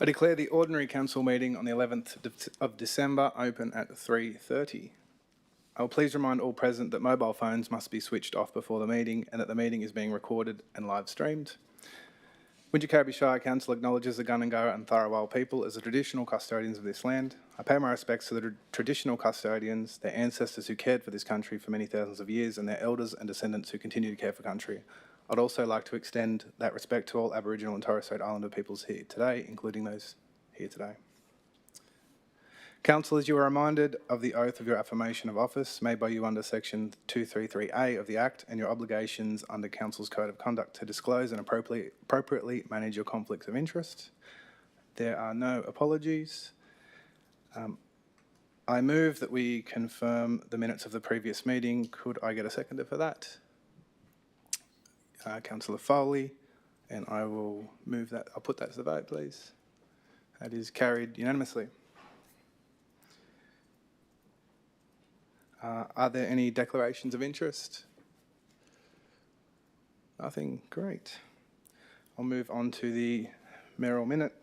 I declare the ordinary council meeting on the 11th of December open at 3:30. I will please remind all present that mobile phones must be switched off before the meeting and that the meeting is being recorded and live streamed. Wingecarribee Shire Council acknowledges the Gundungurra and Tharawal people as the traditional custodians of this land. I pay my respects to the traditional custodians, their ancestors who cared for this country for many thousands of years, and their elders and descendants who continue to care for country. I'd also like to extend that respect to all Aboriginal and Torres Strait Islander peoples here today, including those here today. Councillors, you are reminded of the oath of your affirmation of office made by you under section 233A of the Act and your obligations under Council's Code of Conduct to disclose and appropriately manage your conflicts of interest. There are no apologies. I move that we confirm the minutes of the previous meeting. Could I get a seconder for that? Councillor Foley, and I will move that. I'll put that to the vote, please. That is carried unanimously. Are there any declarations of interest? Nothing? Great. I'll move on to the mayoral minute.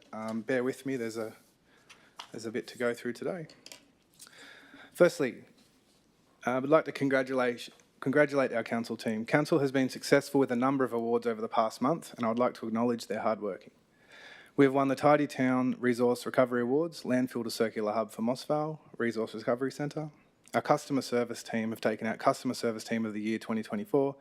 Bear with me, there's a bit to go through today. Firstly, I would like to congratulate our council team. Council has been successful with a number of awards over the past month, and I would like to acknowledge their hard working. We have won the Tidy Town Resource Recovery Awards, Landfill to Circular Hub for Moss Vale Resource Recovery Centre. Our customer service team have taken out Customer Service Team of the Year 2024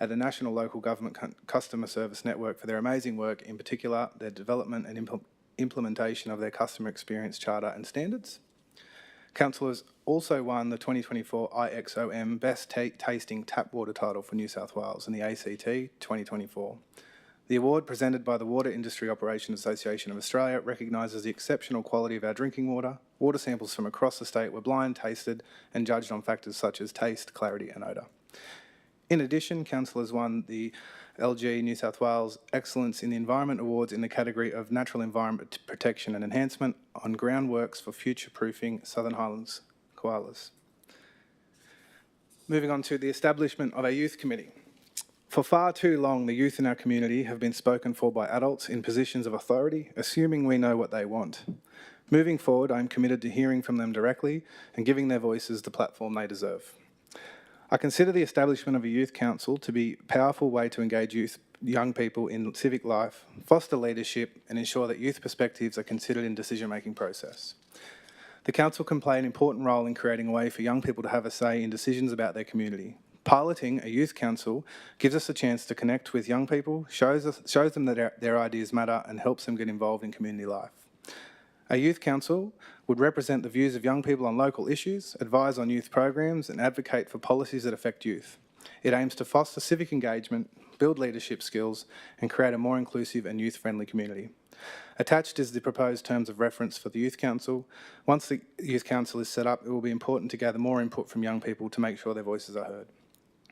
at the National Local Government Customer Service Network for their amazing work, in particular their development and implementation of their customer experience charter and standards. Council has also won the 2024 IXOM Best Tasting Tap Water title for New South Wales in the ACT 2024. The award, presented by the Water Industry Operations Association of Australia, recognises the exceptional quality of our drinking water. Water samples from across the state were blind tasted and judged on factors such as taste, clarity and odour. In addition, Council has won the LG New South Wales Excellence in the Environment Awards in the category of Natural Environment Protection and Enhancement on groundworks for future-proofing Southern Highlands koalas. Moving on to the establishment of a youth committee. For far too long, the youth in our community have been spoken for by adults in positions of authority, assuming we know what they want. Moving forward, I am committed to hearing from them directly and giving their voices the platform they deserve. I consider the establishment of a youth council to be a powerful way to engage young people in civic life, foster leadership and ensure that youth perspectives are considered in decision-making process. The council can play an important role in creating a way for young people to have a say in decisions about their community. Piloting a youth council gives us a chance to connect with young people, shows them that their ideas matter and helps them get involved in community life. A youth council would represent the views of young people on local issues, advise on youth programs and advocate for policies that affect youth. It aims to foster civic engagement, build leadership skills and create a more inclusive and youth-friendly community. Attached is the proposed terms of reference for the Youth Council. Once the Youth Council is set up, it will be important to gather more input from young people to make sure their voices are heard.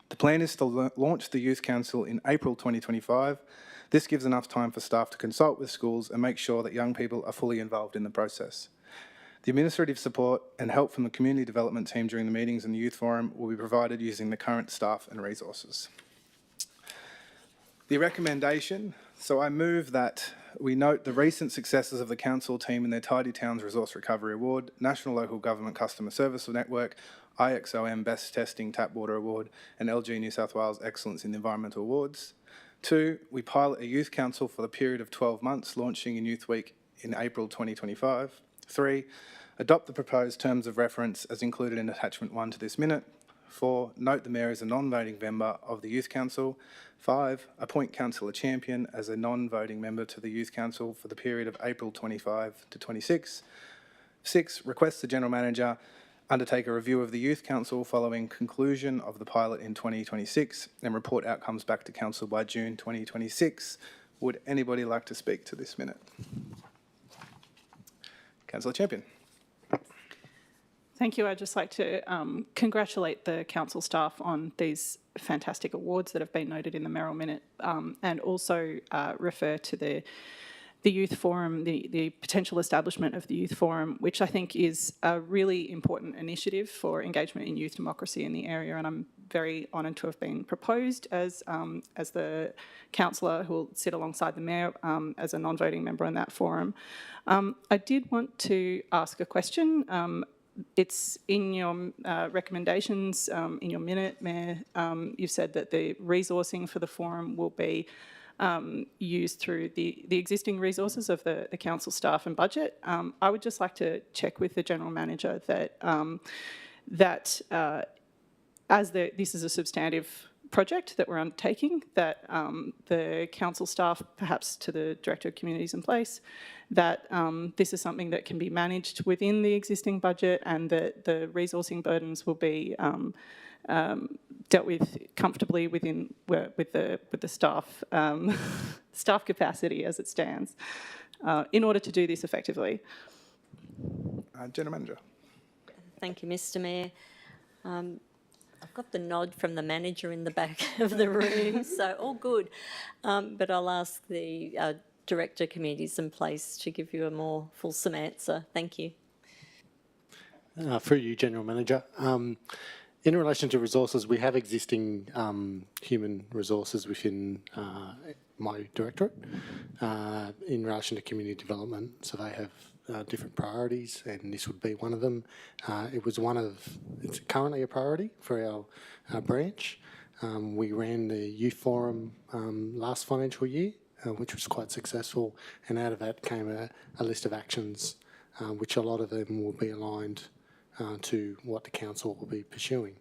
The plan is to launch the Youth Council in April 2025. This gives enough time for staff to consult with schools and make sure that young people are fully involved in the process. The administrative support and help from the community development team during the meetings and the youth forum will be provided using the current staff and resources. The recommendation, so I move that we note the recent successes of the council team in their Tidy Towns Resource Recovery Award, National Local Government Customer Service Network, IXOM Best Tasting Tap Water Award and LG New South Wales Excellence in Environmental Awards. 2, we pilot a youth council for the period of 12 months, launching in Youth Week in April 2025. 3, adopt the proposed terms of reference as included in attachment 1 to this minute. 4, note the Mayor as a non-voting member of the Youth Council. 5, appoint Councillor Champion as a non-voting member to the Youth Council for the period of April 25 to 26. 6, request the General Manager undertake a review of the Youth Council following conclusion of the pilot in 2026 and report outcomes back to Council by June 2026. Would anybody like to speak to this minute? Councillor Champion. Thank you. I'd just like to congratulate the council staff on these fantastic awards that have been noted in the mayoral minute and also refer to the the Youth Forum, the potential establishment of the Youth Forum, which I think is a really important initiative for engagement in youth democracy in the area, and I'm very honoured to have been proposed as the councillor who will sit alongside the mayor as a non-voting member on that forum. I did want to ask a question. It's in your recommendations, in your minute, Mayor, you've said that the resourcing for the forum will be used through the existing resources of the council staff and budget. I would just like to check with the General Manager that this is a substantive project that we're undertaking, that the council staff, perhaps to the Director of Communities in place, that this is something that can be managed within the existing budget, and that the resourcing burdens will be dealt with comfortably with the staff staff capacity as it stands, in order to do this effectively. General Manager. Thank you, Mr. Mayor. I've got the nod from the manager in the back of the room, so all good. But I'll ask the Director of Communities in place to give you a more fulsome answer. Thank you. Through you, General Manager. In relation to resources, we have existing human resources within my directorate in relation to community development. So they have different priorities, and this would be one of them. It's currently a priority for our branch. We ran the Youth Forum last financial year, which was quite successful, and out of that came a list of actions, which a lot of them will be aligned to what the council will be pursuing.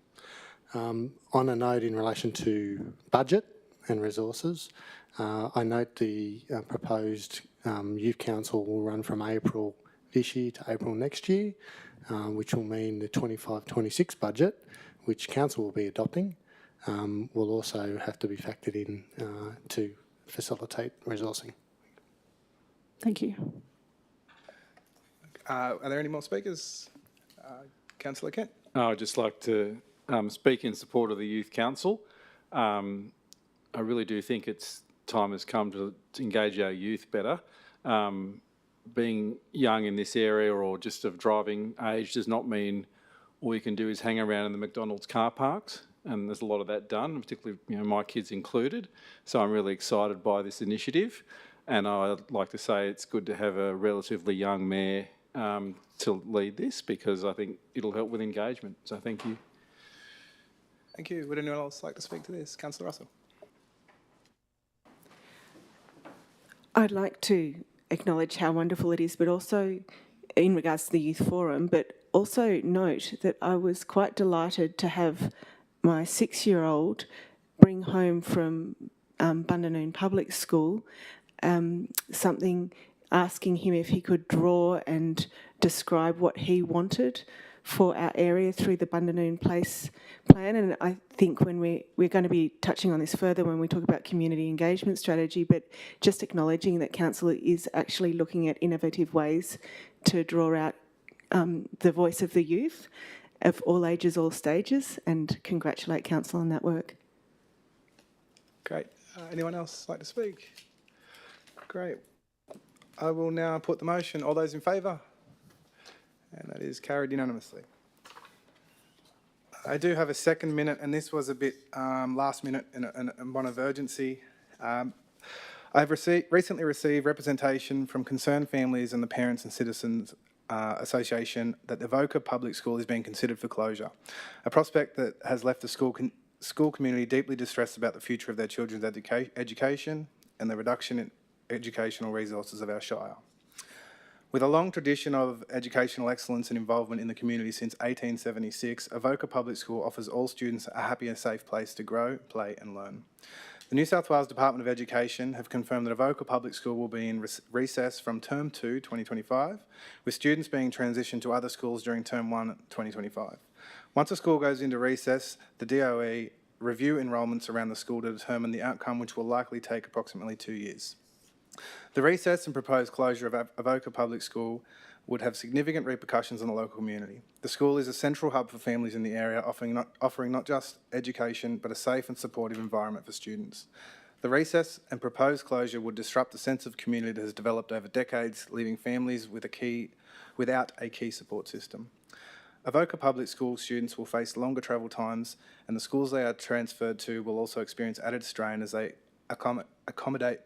On a note in relation to budget and resources, I note the proposed Youth Council will run from April this year to April next year, which will mean the 25-26 budget, which Council will be adopting, will also have to be factored in to facilitate resourcing. Thank you. Are there any more speakers? Councillor Kent. I'd just like to speak in support of the Youth Council. I really do think it's time has come to engage our youth better. Being young in this area or just of driving age does not mean all you can do is hang around in the McDonald's car parks, and there's a lot of that done, particularly my kids included. So I'm really excited by this initiative, and I'd like to say it's good to have a relatively young mayor to lead this, because I think it'll help with engagement. So thank you. Thank you. Would anyone else like to speak to this? Councillor Russell. I'd like to acknowledge how wonderful it is, but also in regards to the Youth Forum, but also note that I was quite delighted to have my 6-year-old bring home from Bundanoon Public School something asking him if he could draw and describe what he wanted for our area through the Bundanoon Place plan. And I think when we're going to be touching on this further when we talk about community engagement strategy, but just acknowledging that Council is actually looking at innovative ways to draw out the voice of the youth of all ages, all stages, and congratulate Council on that work. Great. Anyone else like to speak? Great. I will now put the motion. All those in favour? And that is carried unanimously. I do have a second minute, and this was a bit last minute and one of urgency. I've recently received representation from concerned families and the Parents and Citizens Association that the Avoca Public School is being considered for closure, a prospect that has left the school community deeply distressed about the future of their children's education and the reduction in educational resources of our Shire. With a long tradition of educational excellence and involvement in the community since 1876, Avoca Public School offers all students a happy and safe place to grow, play and learn. The New South Wales Department of Education have confirmed that Avoca Public School will be in recess from Term 2, 2025, with students being transitioned to other schools during Term 1, 2025. Once a school goes into recess, the DOE review enrolments around the school to determine the outcome, which will likely take approximately 2 years. The recess and proposed closure of Avoca Public School would have significant repercussions on the local community. The school is a central hub for families in the area, offering not just education, but a safe and supportive environment for students. The recess and proposed closure would disrupt the sense of community that has developed over decades, leaving families without a key support system. Avoca Public School students will face longer travel times, and the schools they are transferred to will also experience added strain as they accommodate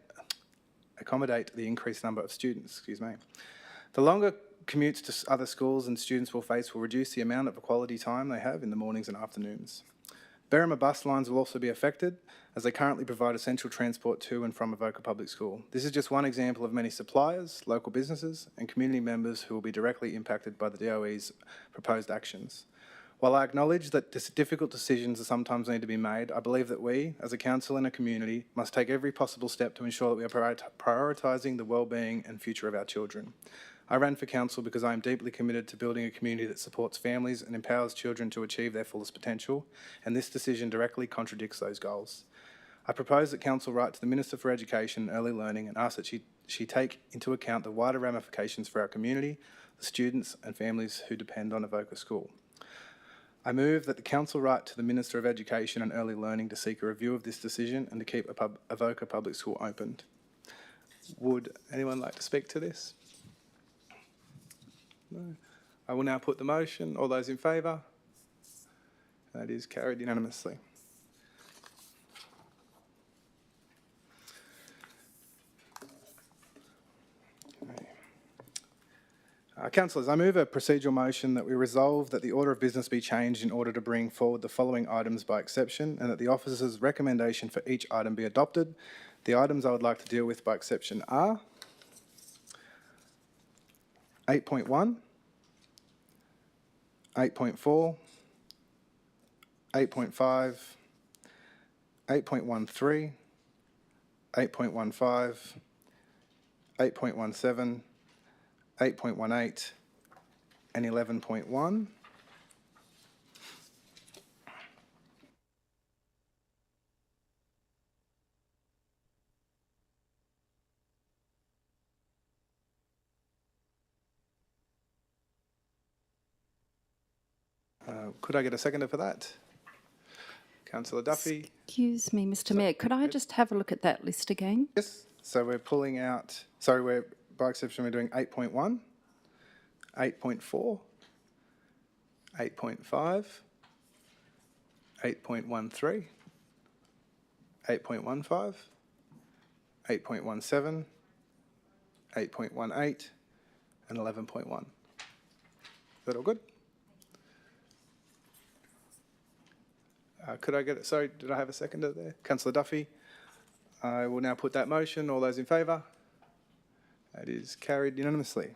the increased number of students. The longer commutes to other schools and students will face will reduce the amount of quality time they have in the mornings and afternoons. Berrima bus lines will also be affected, as they currently provide essential transport to and from Avoca Public School. This is just one example of many suppliers, local businesses and community members who will be directly impacted by the DOE's proposed actions. While I acknowledge that difficult decisions sometimes need to be made, I believe that we, as a council and a community, must take every possible step to ensure that we are prioritising the well-being and future of our children. I ran for council because I am deeply committed to building a community that supports families and empowers children to achieve their fullest potential, and this decision directly contradicts those goals. I propose that council write to the Minister for Education and Early Learning and ask that she take into account the wider ramifications for our community, the students and families who depend on Avoca School. I move that the council write to the Minister of Education and Early Learning to seek a review of this decision and to keep Avoca Public School opened. Would anyone like to speak to this? No. I will now put the motion. All those in favour? That is carried unanimously. Councillors, I move a procedural motion that we resolve that the order of business be changed in order to bring forward the following items by exception, and that the officer's recommendation for each item be adopted. The items I would like to deal with by exception are 8.1, 8.4, 8.5, 8.13, 8.15, 8.17, 8.18 and 11.1. Could I get a seconder for that? Councillor Duffy. Excuse me, Mr Mayor, could I just have a look at that list again? Yes. So we're pulling out, by exception, we're doing 8.1, 8.4, 8.5, 8.13, 8.15, 8.17, 8.18 and 11.1. Is that all good? Could I get it? Sorry, did I have a seconder there? Councillor Duffy. I will now put that motion. All those in favour? That is carried unanimously.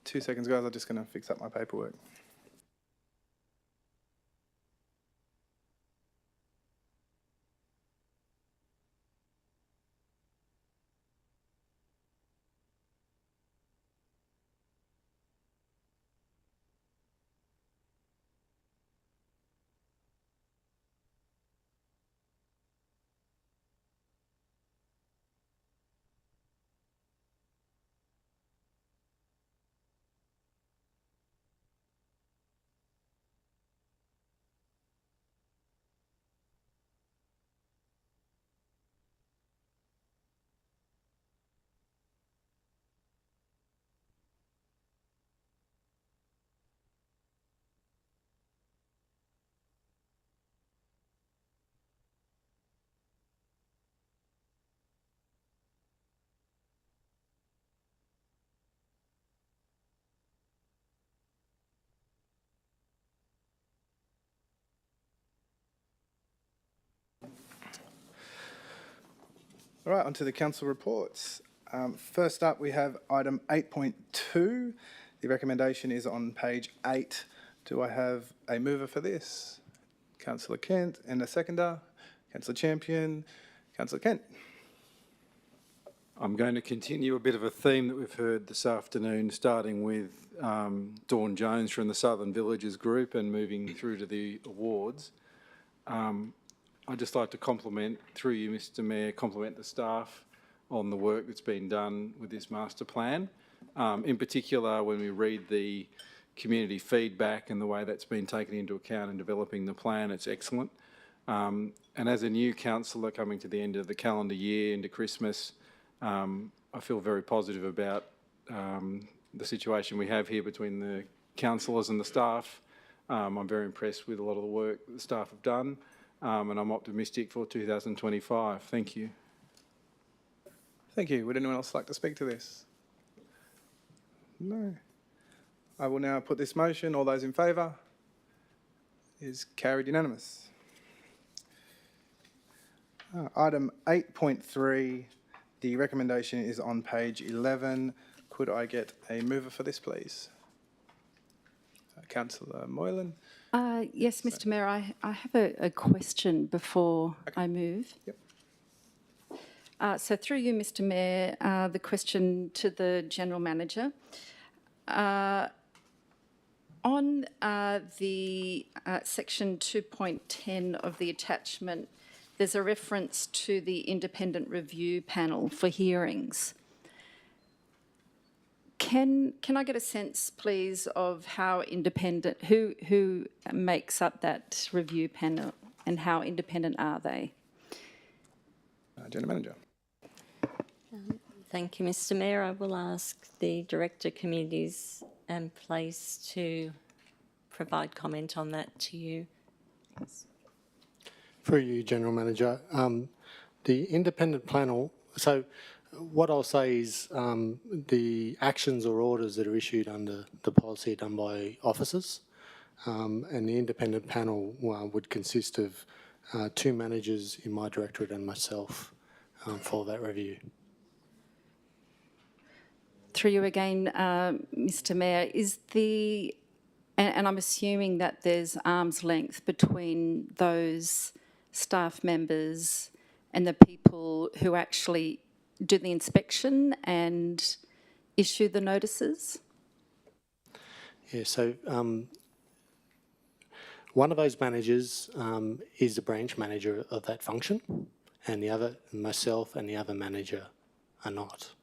2 seconds, guys. I'm just going to fix up my paperwork. All right, on to the council reports. First up, we have item 8.2. The recommendation is on page 8. Do I have a mover for this? Councillor Kent, and a seconder? Councillor Champion, Councillor Kent. I'm going to continue a bit of a theme that we've heard this afternoon, starting with Dawn Jones from the Southern Villages group and moving through to the awards. I'd just like to compliment, through you, Mr Mayor, compliment the staff on the work that's been done with this master plan. In particular, when we read the community feedback and the way that's been taken into account in developing the plan, it's excellent. And as a new councillor coming to the end of the calendar year, into Christmas, I feel very positive about the situation we have here between the councillors and the staff. I'm very impressed with a lot of the work the staff have done, and I'm optimistic for 2025. Thank you. Thank you. Would anyone else like to speak to this? No. I will now put this motion. All those in favour? Is carried unanimous. Item 8.3, the recommendation is on page 11. Could I get a mover for this, please? Councillor Moylan. Yes, Mr Mayor, I have a question before I move. Yep. So through you, Mr Mayor, the question to the General Manager. On the section 2.10 of the attachment, there's a reference to the independent review panel for hearings. Can I get a sense, please, of how independent, who makes up that review panel and how independent are they? General Manager. Thank you, Mr Mayor. I will ask the Director Committees and Place to provide comment on that to you. For you, General Manager, the independent panel, so what I'll say is the actions or orders that are issued under the policy are done by officers, and the independent panel would consist of 2 managers in my directorate and myself for that review. Through you again, Mr Mayor, is the, and I'm assuming that there's arm's length between those staff members and the people who actually do the inspection and issue the notices? Yeah, so one of those managers is the branch manager of that function, and the other, myself and the other manager, are not.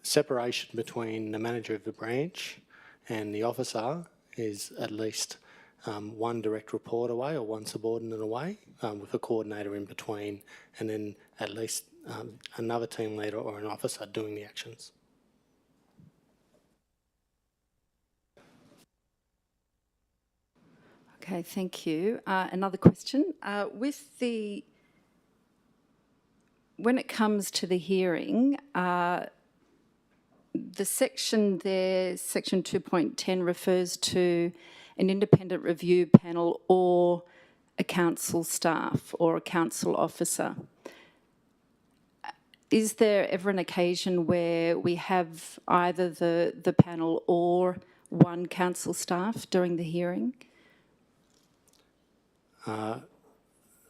Separation between the manager of the branch and the officer is at least 1 direct report away or 1 subordinate away, with a coordinator in between, and then at least another team leader or an officer doing the actions. Okay, thank you. Another question. When it comes to the hearing, the section there, section 2.10, refers to an independent review panel or a council staff or a council officer. Is there ever an occasion where we have either the panel or 1 council staff during the hearing?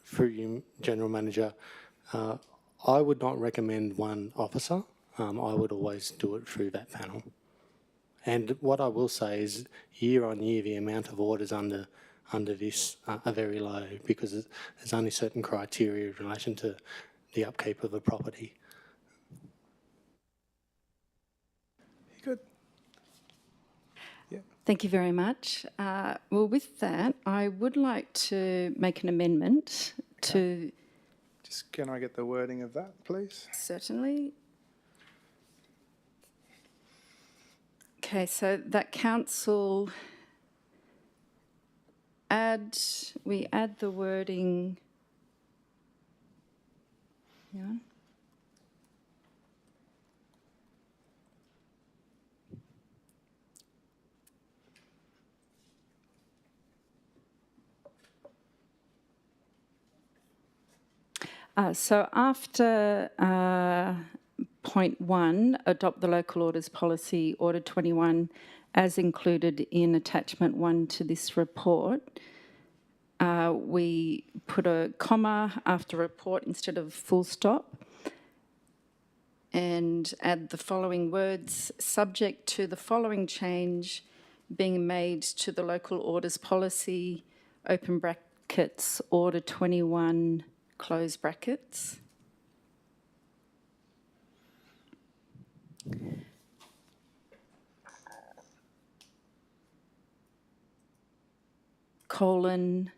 For you, General Manager, I would not recommend 1 officer. I would always do it through that panel. And what I will say is, year on year, the amount of orders under this are very low, because there's only certain criteria in relation to the upkeep of a property. Good. Yeah. Thank you very much. Well, with that, I would like to make an amendment to... Just can I get the wording of that, please? Certainly. Okay, so that council we add the wording. Yeah. So after point 1, adopt the local orders policy, Order 21, as included in attachment 1 to this report, we put a comma after report instead of full stop, and add the following words: subject to the following change being made to the local orders policy, open brackets, Order 21, close brackets. Colon,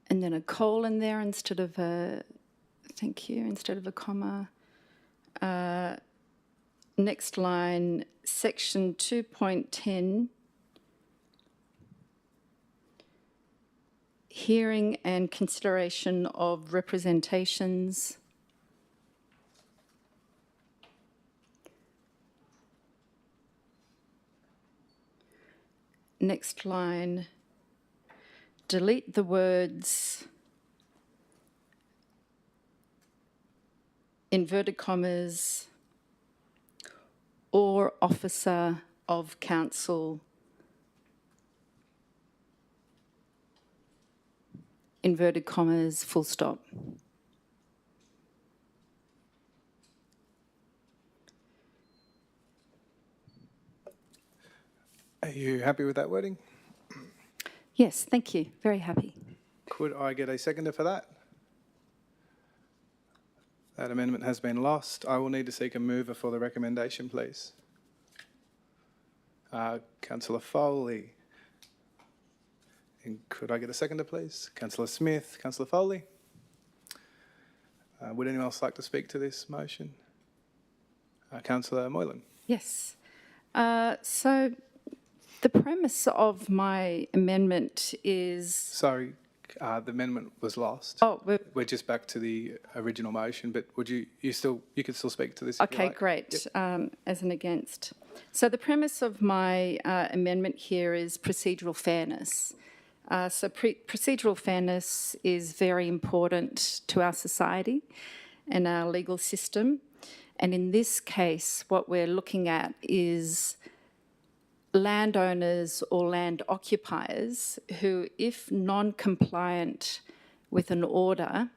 and then a colon there instead of a, thank you, instead of a comma. Next line, section 2.10, hearing and consideration of representations. Next line, delete the words inverted commas or officer of council, inverted commas, full stop. Are you happy with that wording? Yes, thank you. Very happy. Could I get a seconder for that? That amendment has been lost. I will need to seek a mover for the recommendation, please. Councillor Foley. And could I get a seconder, please? Councillor Smith, Councillor Foley. Would anyone else like to speak to this motion? Councillor Moylan. Yes. So the premise of my amendment is... Sorry, the amendment was lost. Oh, We're just back to the original motion, but would you could still speak to this if you okay, like? great. Yep. As an against. So the premise of my amendment here is procedural fairness. Procedural fairness is very important to our society and our legal system. And in this case, what we're looking at is landowners or land occupiers who, if non-compliant with an order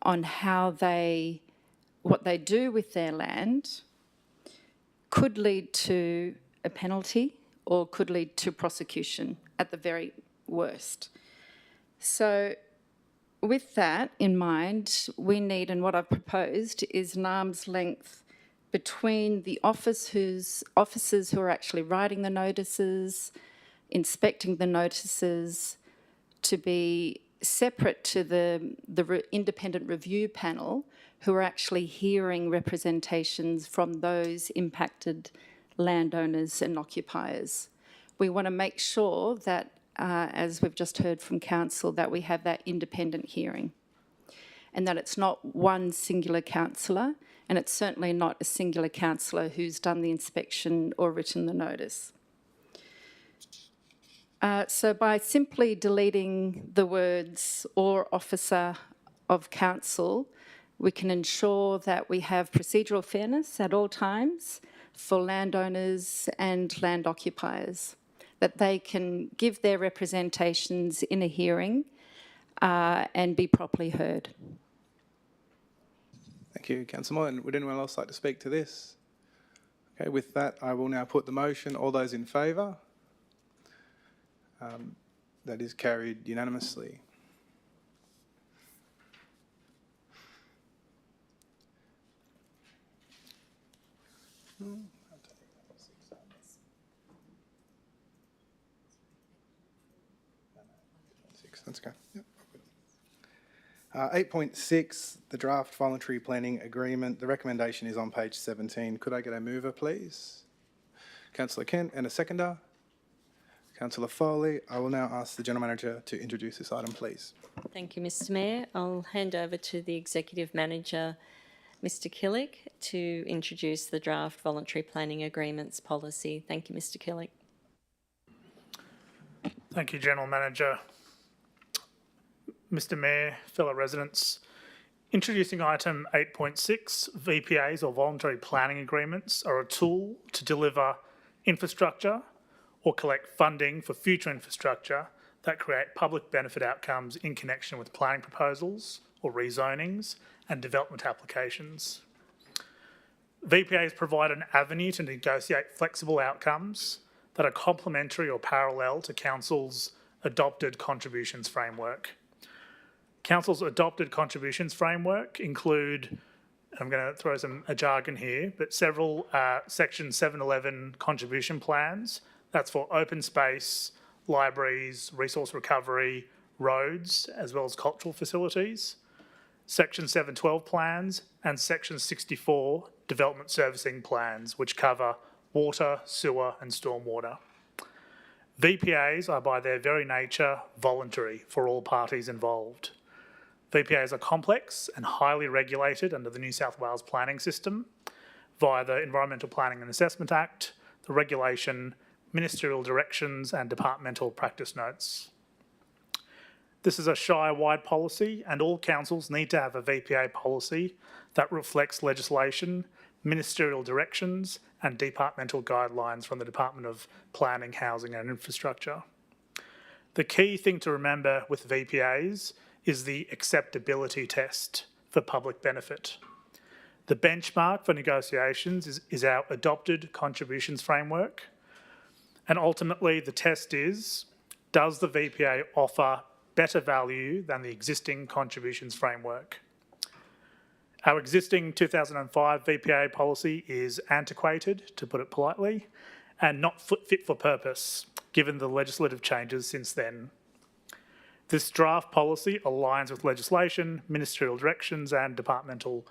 on what they do with their land, could lead to a penalty or could lead to prosecution at the very worst. So with that in mind, we need, and what I've proposed is an arm's length between the officers who are actually writing the notices, inspecting the notices, to be separate to the independent review panel who are actually hearing representations from those impacted landowners and occupiers. We want to make sure that, as we've just heard from council, that we have that independent hearing and that it's not one singular councillor, and it's certainly not a singular councillor who's done the inspection or written the notice. So by simply deleting the words "or officer of council," we can ensure that we have procedural fairness at all times for landowners and land occupiers, that they can give their representations in a hearing and be properly heard. Thank you, Councillor Moylan. Would anyone else like to speak to this? Okay, with that, I will now put the motion. All those in favour? That is carried unanimously. Let's go. Yep. 8.6, the draft voluntary planning agreement. The recommendation is on page 17. Could I get a mover, please? Councillor Kent, and a seconder. Councillor Foley. I will now ask the General Manager to introduce this item, please. Thank you, Mr Mayor. I'll hand over to the Executive Manager, Mr Killick, to introduce the draft voluntary planning agreements policy. Thank you, Mr Killick. Thank you, General Manager. Mr Mayor, fellow residents, introducing item 8.6, VPAs or voluntary planning agreements are a tool to deliver infrastructure or collect funding for future infrastructure that create public benefit outcomes in connection with planning proposals or rezonings and development applications. VPAs provide an avenue to negotiate flexible outcomes that are complementary or parallel to Council's adopted contributions framework. Council's adopted contributions framework include, I'm going to throw a jargon here, but several Section 711 contribution plans. That's for open space, libraries, resource recovery, roads, as well as cultural facilities, Section 712 plans, and Section 64 development servicing plans, which cover water, sewer, and stormwater. VPAs are by their very nature voluntary for all parties involved. VPAs are complex and highly regulated under the New South Wales planning system via the Environmental Planning and Assessment Act, the regulation, ministerial directions and departmental practice notes. This is a Shire-wide policy and all councils need to have a VPA policy that reflects legislation, ministerial directions and departmental guidelines from the Department of Planning, Housing and Infrastructure. The key thing to remember with VPAs is the acceptability test for public benefit. The benchmark for negotiations is our adopted contributions framework. And ultimately the test is, does the VPA offer better value than the existing contributions framework? Our existing 2005 VPA policy is antiquated, to put it politely, and not fit for purpose, given the legislative changes since then. This draft policy aligns with legislation, ministerial directions and departmental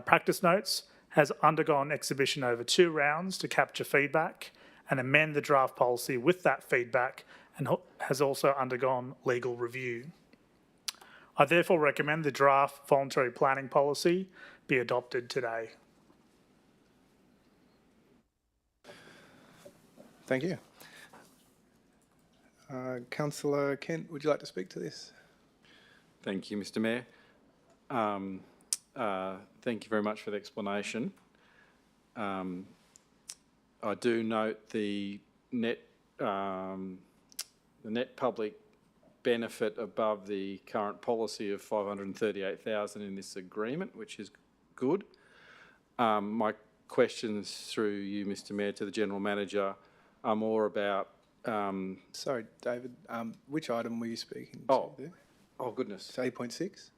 practice notes, has undergone exhibition over 2 rounds to capture feedback and amend the draft policy with that feedback, and has also undergone legal review. I therefore recommend the draft voluntary planning policy be adopted today. Thank you. Councillor Kent, would you like to speak to this? Thank you, Mr Mayor. Thank you very much for the explanation. I do note the net public benefit above the current policy of 538,000 in this agreement, which is good. My questions through you, Mr Mayor, to the General Manager are more about... Sorry, David, which item were you speaking Oh. to there? Oh, goodness. It's 8.6?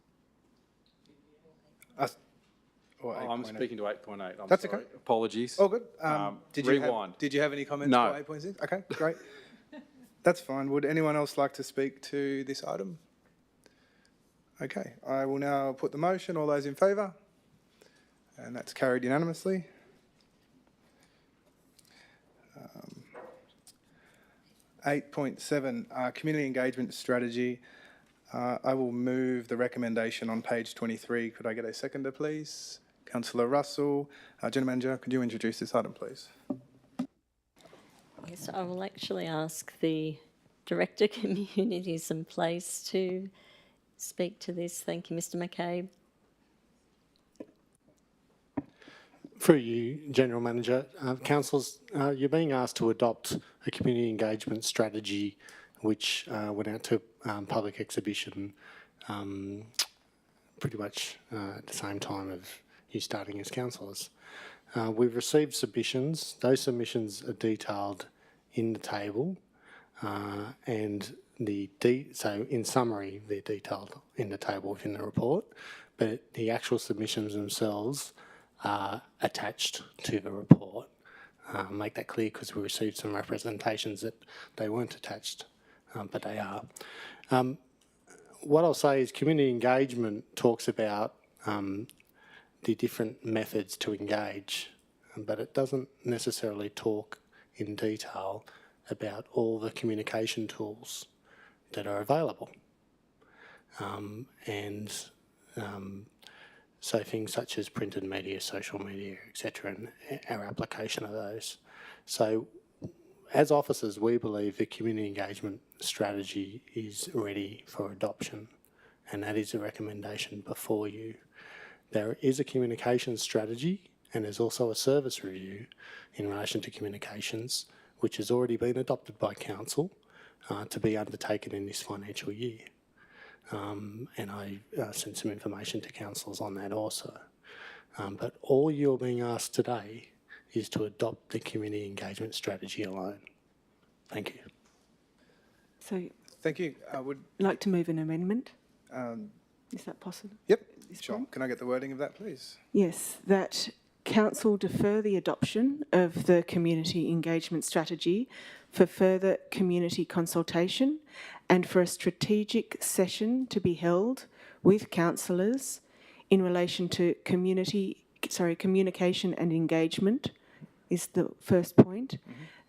Or I'm 8.8? speaking to 8.8. I'm That's sorry. okay. Apologies. Oh, good. Rewind. Did you have any comments No. for 8.6? Okay, great. That's fine. Would anyone else like to speak to this item? Okay, I will now put the motion. All those in favour? And that's carried unanimously. 8.7, community engagement strategy. I will move the recommendation on page 23. Could I get a seconder, please? Councillor Russell. General Manager, could you introduce this item, please? Yes, I will actually ask the Director Communities and Place to speak to this. Thank you, Mr McCabe. Through you, General Manager, councillors, you're being asked to adopt a community engagement strategy which went out to public exhibition pretty much at the same time of you starting as councillors. We've received submissions. Those submissions are detailed in the table, and so in summary, they're detailed in the table within the report, but the actual submissions themselves are attached to the report. Make that clear because we received some representations that they weren't attached, but they are. What I'll say is community engagement talks about the different methods to engage, but it doesn't necessarily talk in detail about all the communication tools that are available. So things such as printed media, social media, etc., and our application of those. So as officers, we believe the community engagement strategy is ready for adoption, and that is a recommendation before you. There is a communication strategy and there's also a service review in relation to communications, which has already been adopted by Council to be undertaken in this financial year. And I sent some information to councillors on that also. But all you're being asked today is to adopt the community engagement strategy alone. Thank you. So Thank you. Would I'd like to move an amendment. Is that possible? Yep, This sure. point? Can I get the wording of that, please? Yes, that Council defer the adoption of the community engagement strategy for further community consultation and for a strategic session to be held with councillors in relation to communication and engagement is the first point.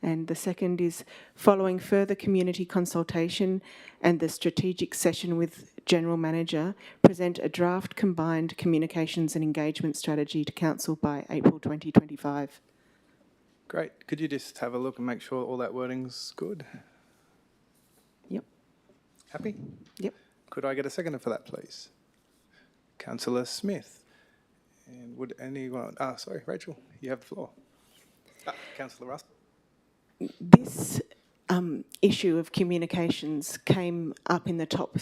And the second is following further community consultation and the strategic session with General Manager, present a draft combined communications and engagement strategy to Council by April 2025. Great. Could you just have a look and make sure all that wording's good? Yep. Happy? Yep. Could I get a seconder for that, please? Councillor Smith. And would anyone... sorry, Rachel, you have the floor. Councillor Russell. This issue of communications came up in the top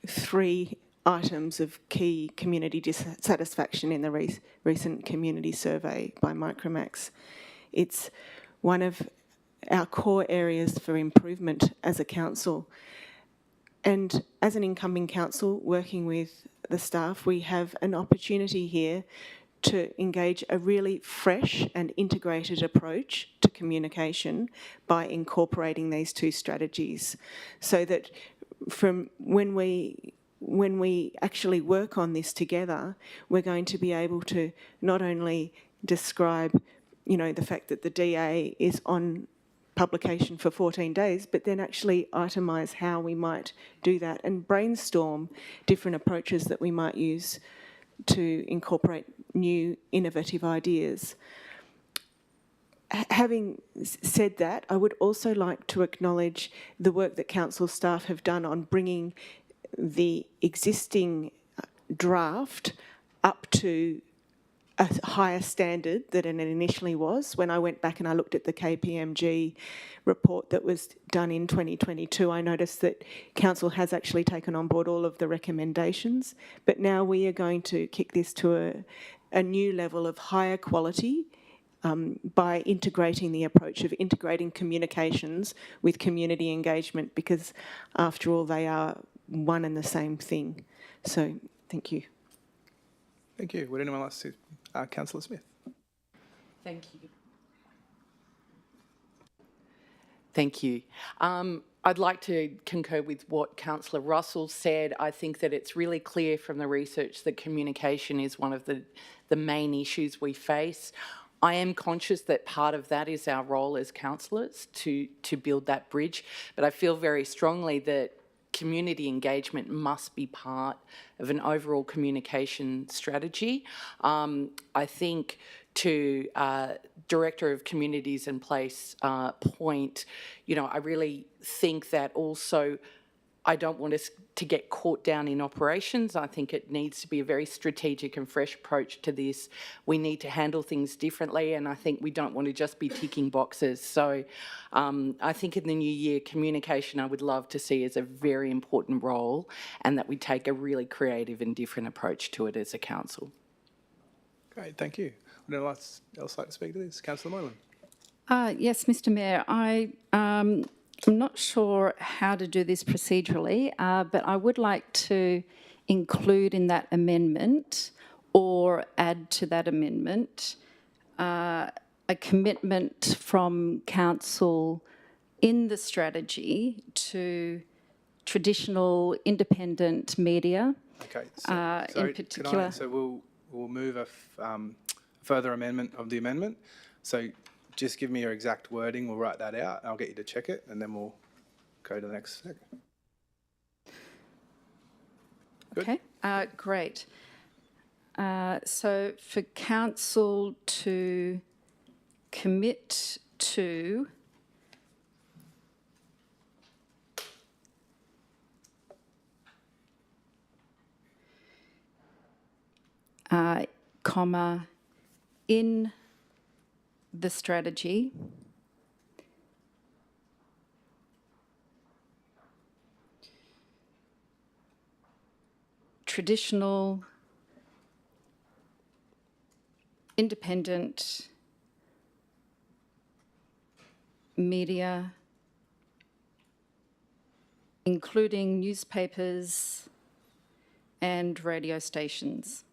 three items of key community dissatisfaction in the recent community survey by Micromax. It's one of our core areas for improvement as a council. And as an incoming council working with the staff, we have an opportunity here to engage a really fresh and integrated approach to communication by incorporating these two strategies, so that from when we actually work on this together, we're going to be able to not only describe, the fact that the DA is on publication for 14 days, but then actually itemise how we might do that and brainstorm different approaches that we might use to incorporate new innovative ideas. Having said that, I would also like to acknowledge the work that council staff have done on bringing the existing draft up to a higher standard than it initially was. When I went back and I looked at the KPMG report that was done in 2022, I noticed that council has actually taken on board all of the recommendations, but now we are going to kick this to a new level of higher quality by integrating the approach of integrating communications with community engagement, because after all, they are one and the same thing. So, thank you. Thank you. Would anyone like to... Councillor Smith. Thank you. Thank you. I'd like to concur with what Councillor Russell said. I think that it's really clear from the research that communication is one of the main issues we face. I am conscious that part of that is our role as councillors to build that bridge, but I feel very strongly that community engagement must be part of an overall communication strategy. I think to Director of Communities and Place point, I really think that also I don't want us to get caught down in operations. I think it needs to be a very strategic and fresh approach to this. We need to handle things differently, and I think we don't want to just be ticking boxes. So I think in the new year, communication I would love to see as a very important role, and that we take a really creative and different approach to it as a council. Great, thank you. Would anyone else like to speak to this? Councillor Moylan. Yes, Mr. Mayor, I'm not sure how to do this procedurally, but I would like to include in that amendment or add to that amendment a commitment from council in the strategy to traditional independent media. Okay, so in particular. So we'll move a further amendment of the amendment. So just give me your exact wording, we'll write that out, and I'll get you to check it, and then we'll go to the next second. Good. Okay, great. So for council to commit to in the strategy traditional independent media, including newspapers and radio stations.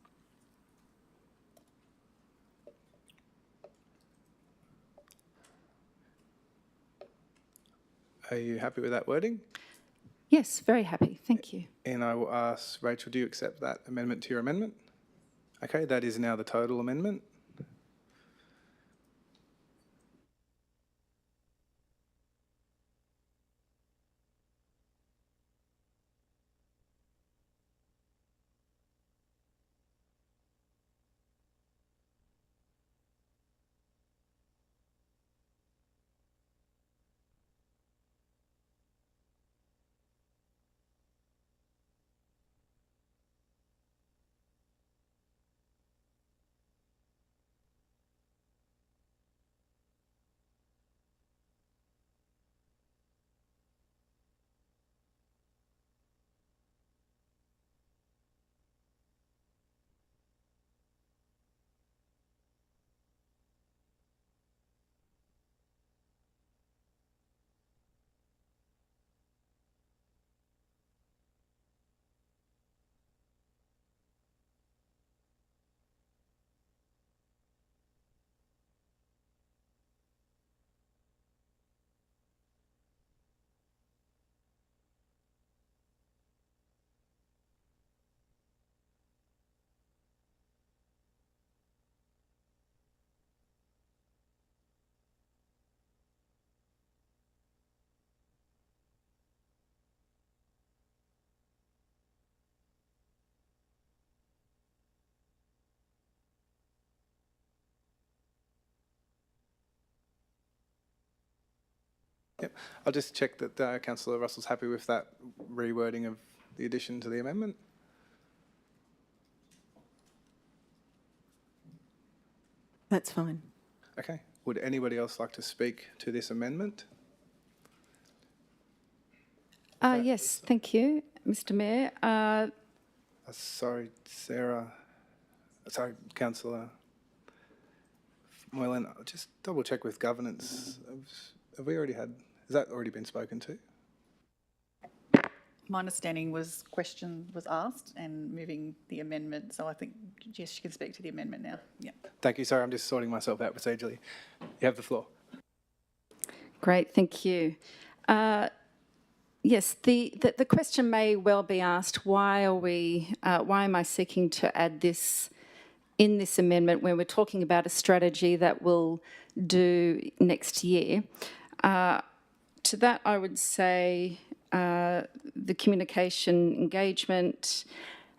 Are you happy with that wording? Yes, very happy. Thank you. And I will ask Rachel, do you accept that amendment to your amendment? Okay, that is now the total amendment. Yep. I'll just check that Councillor Russell's happy with that rewording of the addition to the amendment. That's fine. Okay. Would anybody else like to speak to this amendment? Yes, thank you, Mr. Mayor. Sorry, Sarah. Sorry, Councillor Moylan. I'll just double check with governance. Have we already had, has that already been spoken to? My understanding was question was asked and moving the amendment, so I think, yes, you can speak to the amendment now. Yeah. Thank you. Sorry, I'm just sorting myself out procedurally. You have the floor. Great, thank you. Yes, the question may well be asked, why am I seeking to add this in this amendment when we're talking about a strategy that we'll do next year? To that, I would say the communication engagement,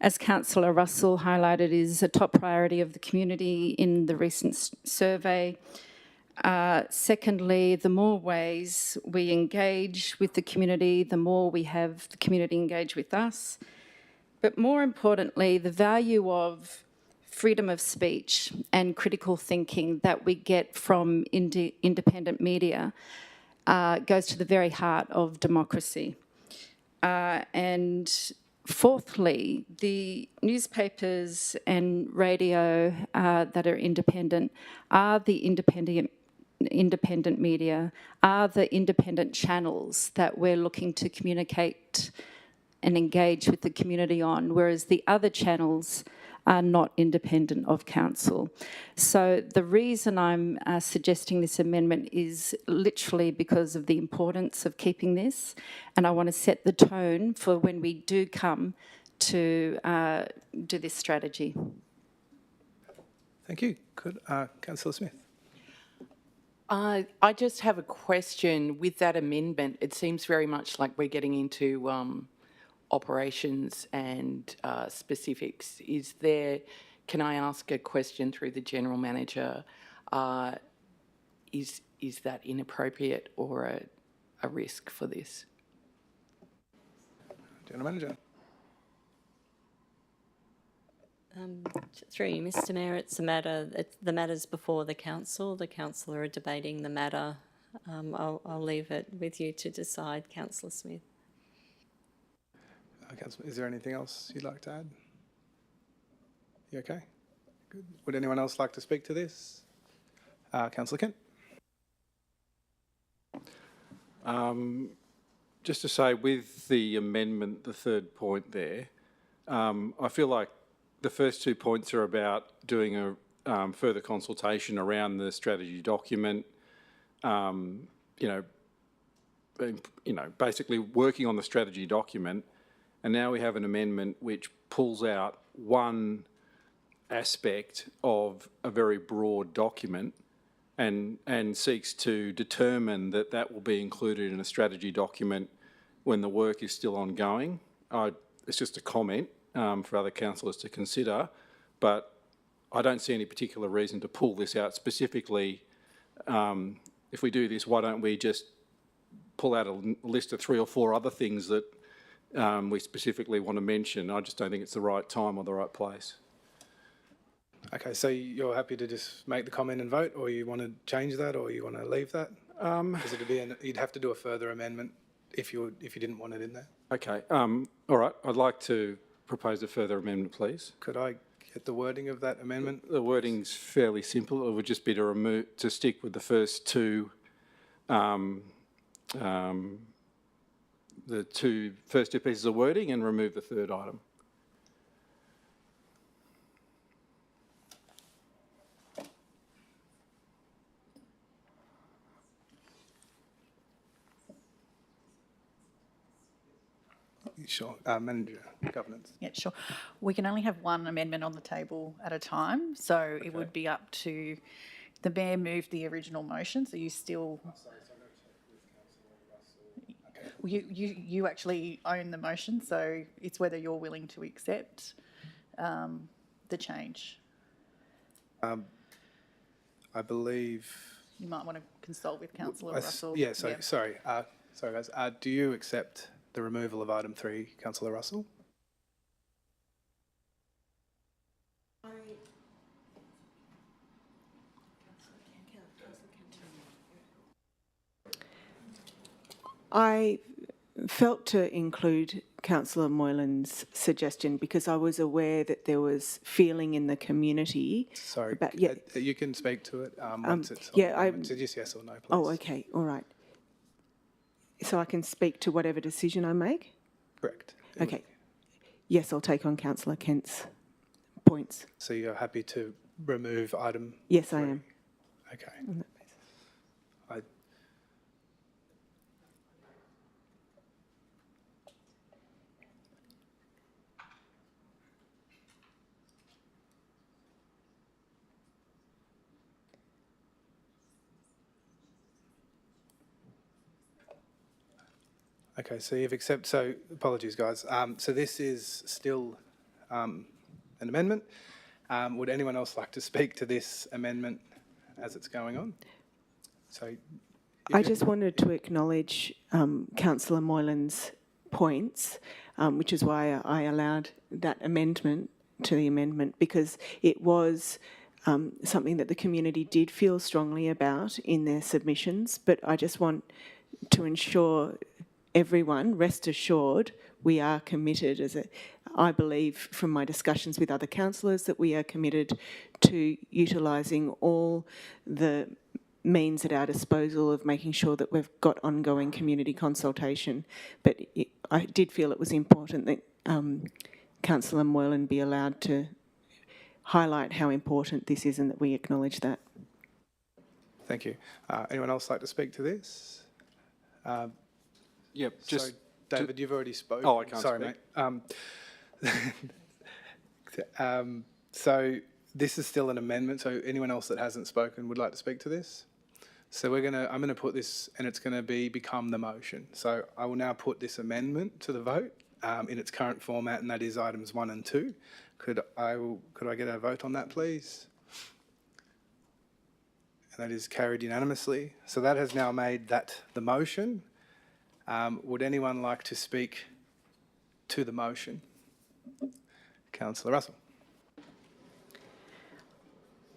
as Councillor Russell highlighted, is a top priority of the community in the recent survey. Secondly, the more ways we engage with the community, the more we have the community engage with us. But more importantly, the value of freedom of speech and critical thinking that we get from independent media goes to the very heart of democracy. And fourthly, the newspapers and radio that are independent are the independent media, are the independent channels that we're looking to communicate and engage with the community on, whereas the other channels are not independent of council. So the reason I'm suggesting this amendment is literally because of the importance of keeping this, and I want to set the tone for when we do come to do this strategy. Thank you. Good. Councillor Smith. I just have a question with that amendment. It seems very much like we're getting into operations and specifics. Can I ask a question through the General Manager? Is that inappropriate or a risk for this? General Manager. Through you, Mr. Mayor, it's the matter's before the council. The council are debating the matter. I'll leave it with you to decide, Councillor Smith. Councillor, is there anything else you'd like to add? You okay? Good. Would anyone else like to speak to this? Councillor Kent. Just to say, with the amendment, the third point there, I feel like the first 2 points are about doing a further consultation around the strategy document, basically working on the strategy document, and now we have an amendment which pulls out one aspect of a very broad document and seeks to determine that that will be included in a strategy document when the work is still ongoing. It's just a comment for other councillors to consider, but I don't see any particular reason to pull this out specifically. If we do this, why don't we just pull out a list of 3 or 4 other things that we specifically want to mention? I just don't think it's the right time or the right place. Okay, so you're happy to just make the comment and vote, or you want to change that, or you want to leave that? Because you'd have to do a further amendment if you didn't want it in there. Okay, all right. I'd like to propose a further amendment, please. Could I get the wording of that amendment? The wording's fairly simple. It would just be to stick with the first two, first two pieces of wording and remove the third item. Sure. Manager, governance. Yeah, sure. We can only have one amendment on the table at a time, so it would be up to the mayor moved the original motion, so you still. You actually own the motion, so it's whether you're willing to accept the change. I believe. You might want to consult with Councillor Russell. Yeah. So sorry, guys. Do you accept the removal of item 3, Councillor Russell? I felt to include Councillor Moylan's suggestion because I was aware that there was feeling in the community. Sorry, about, you can speak to it once it's so just yes or no, please. Oh, okay, all right. So I can speak to whatever decision I make? Correct. Okay. Yes, I'll take on Councillor Kent's points. So you're happy to remove item? Yes, 3? I am. Okay. On that basis. Okay, so you've accepted, so apologies guys. So this is still an amendment. Would anyone else like to speak to this amendment as it's going on? So I just wanted to acknowledge Councillor Moylan's points, which is why I allowed that amendment to the amendment, because it was something that the community did feel strongly about in their submissions, but I just want to ensure everyone, rest assured, we are committed, I believe from my discussions with other councillors, that we are committed to utilising all the means at our disposal of making sure that we've got ongoing community consultation. But I did feel it was important that Councillor Moylan be allowed to highlight how important this is and that we acknowledge that. thank you. Anyone else like to speak to this? Yep, just... So, David, you've already spoken. Oh, I can't Sorry, speak. mate. So this is still an amendment, so anyone else that hasn't spoken would like to speak to this? So I'm gonna put this, and it's gonna become the motion. So I will now put this amendment to the vote in its current format, and that is items 1 and 2. Could I get a vote on that, please? And that is carried unanimously. So that has now made that the motion. Would anyone like to speak to the motion? Councillor Russell.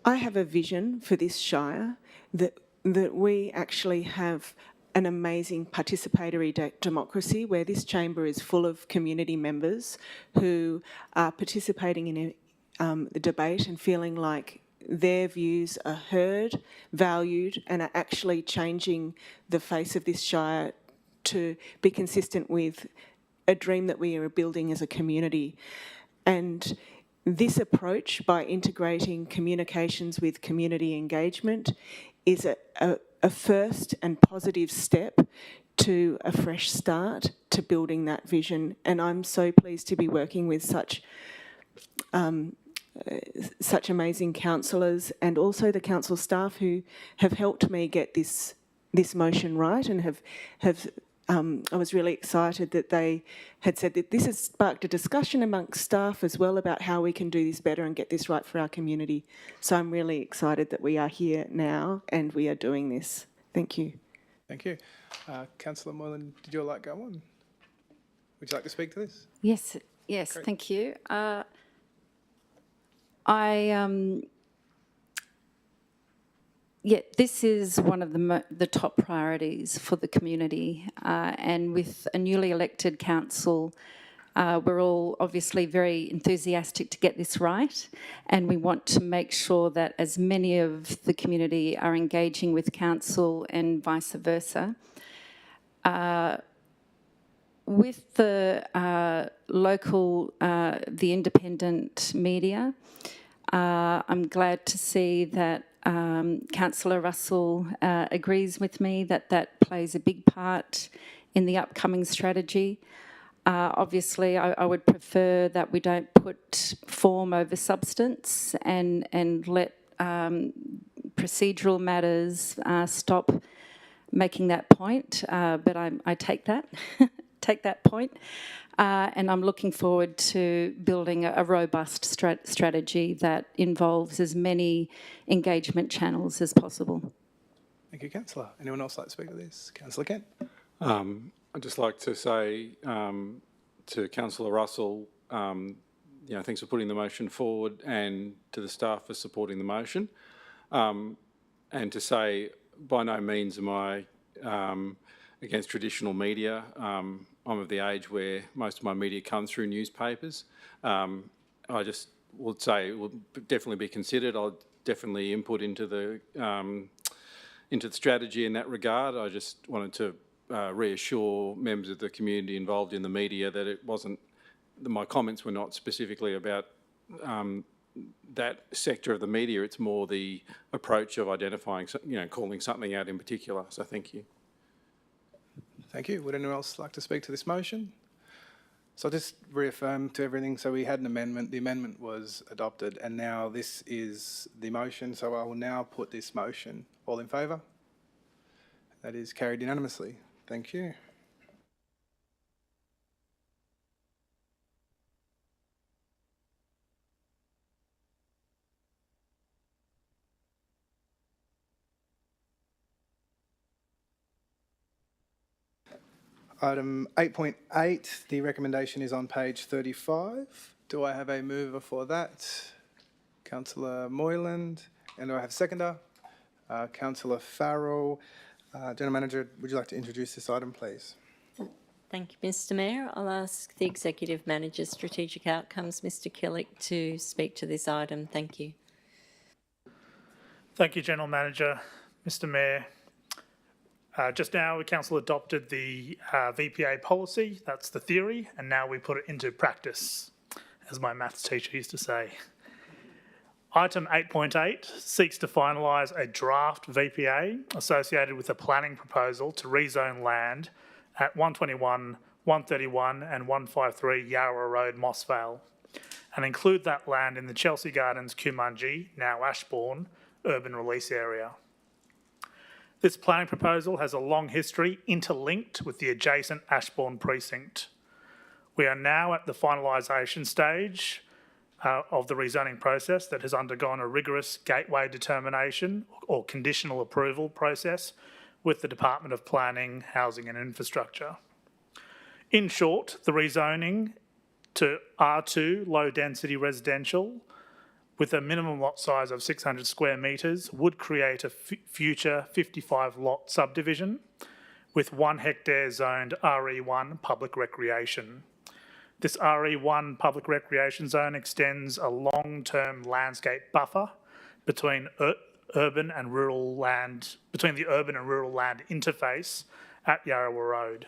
I have a vision for this shire that we actually have an amazing participatory democracy where this chamber is full of community members who are participating in the debate and feeling like their views are heard, valued, and are actually changing the face of this shire to be consistent with a dream that we are building as a community. And this approach, by integrating communications with community engagement, is a first and positive step to a fresh start to building that vision. And I'm so pleased to be working with such amazing councillors, and also the council staff who have helped me get this motion right, and I was really excited that they had said that this has sparked a discussion amongst staff as well about how we can do this better and get this right for our community. So I'm really excited that we are here now and we are doing this. Thank you. Thank you. Councillor Moylan, did your light go on? Would you like to speak to this? Yes, thank you. This is one of the top priorities for the community, and with a newly elected council, we're all obviously very enthusiastic to get this right, and we want to make sure that as many of the community are engaging with council and vice versa. With the local, the independent media, I'm glad to see that Councillor Russell agrees with me that that plays a big part in the upcoming strategy. Obviously, I would prefer that we don't put form over substance and let procedural matters stop making that point, but I take that, take that point. And I'm looking forward to building a robust strategy that involves as many engagement channels as possible. Thank you, Councillor. Anyone else like to speak to this? Councillor Kent. I'd just like to say to Councillor Russell, thanks for putting the motion forward, and to the staff for supporting the motion. And to say, by no means am I against traditional media. I'm of the age where most of my media comes through newspapers. I just would say it will definitely be considered. I'll definitely input into the strategy in that regard. I just wanted to reassure members of the community involved in the media that it wasn't, my comments were not specifically about that sector of the media. It's more the approach of identifying, calling something out in particular. So thank you. Thank you. Would anyone else like to speak to this motion? So I'll just reaffirm to everything. So we had an amendment. The amendment was adopted, and now this is the motion. So I will now put this motion. All in favour? That is carried unanimously. Thank you. Item 8.8, the recommendation is on page 35. Do I have a mover for that? Councillor Moylan. And do I have a seconder? Councillor Farrell. General Manager, would you like to introduce this item, please? Thank you, Mr. Mayor. I'll ask the Executive Manager, Strategic Outcomes, Mr. Killick, to speak to this item. Thank you. Thank you, General Manager. Mr. Mayor. Just now, the Council adopted the VPA policy, that's the theory, and now we put it into practice, as my maths teacher used to say. Item 8.8 seeks to finalise a draft VPA associated with a planning proposal to rezone land at 121, 131 and 153 Yarra Road, Mossvale, and include that land in the Chelsea Gardens, Kumanji, now Ashbourne, urban release area. This planning proposal has a long history interlinked with the adjacent Ashbourne precinct. We are now at the finalisation stage of the rezoning process that has undergone a rigorous gateway determination or conditional approval process with the Department of Planning, Housing and Infrastructure. In short, the rezoning to R2 low density residential with a minimum lot size of 600 square metres would create a future 55 lot subdivision with 1 hectare zoned RE1 public recreation. This RE1 public recreation zone extends a long-term landscape buffer between urban and rural land, between the urban and rural land interface at Yarra Road.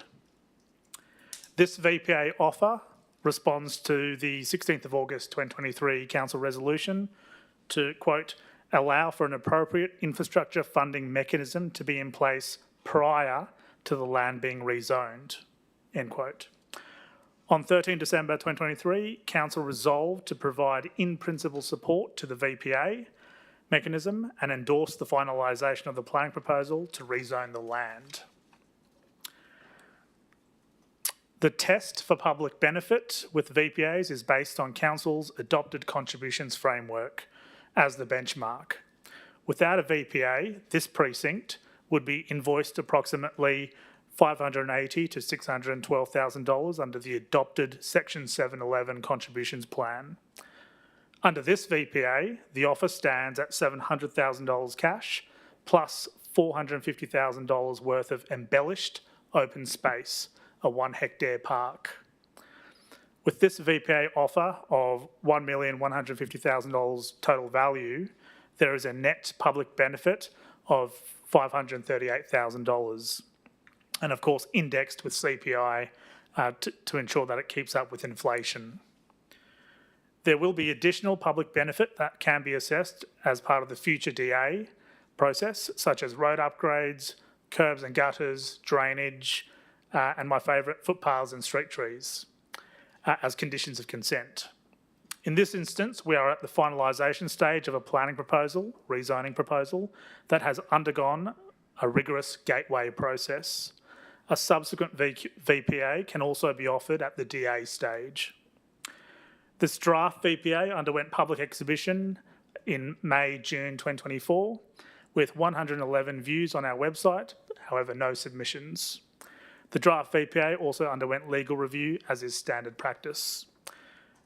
This VPA offer responds to the 16th of August 2023 Council resolution to, quote, allow for an appropriate infrastructure funding mechanism to be in place prior to the land being rezoned, end quote. On 13 December 2023, Council resolved to provide in-principle support to the VPA mechanism and endorse the finalisation of the planning proposal to rezone the land. The test for public benefit with VPAs is based on Council's adopted contributions framework as the benchmark. Without a VPA, this precinct would be invoiced approximately $580,000 to $612,000 under the adopted Section 711 contributions plan. Under this VPA, the offer stands at $700,000 cash plus $450,000 worth of embellished open space, a 1 hectare park. With this VPA offer of $1,150,000 total value, there is a net public benefit of $538,000, and of course indexed with CPI to ensure that it keeps up with inflation. There will be additional public benefit that can be assessed as part of the future DA process, such as road upgrades, curbs and gutters, drainage, and my favourite, footpaths and street trees, as conditions of consent. In this instance, we are at the finalisation stage of a planning proposal, rezoning proposal, that has undergone a rigorous gateway process. A subsequent VPA can also be offered at the DA stage. This draft VPA underwent public exhibition in May-June 2024, with 111 views on our website, however no submissions. The draft VPA also underwent legal review, as is standard practice.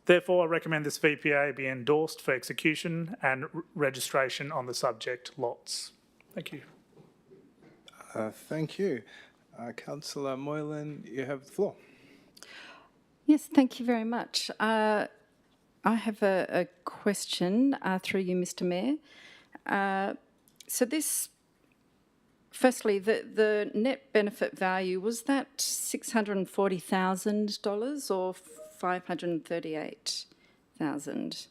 Therefore, I recommend this VPA be endorsed for execution and registration on the subject lots. Thank you. Thank you. Councillor Moylan, you have the floor. Yes, thank you very much. I have a question through you, Mr. Mayor. So this, firstly, the net benefit value, was that $640,000 or $538,000?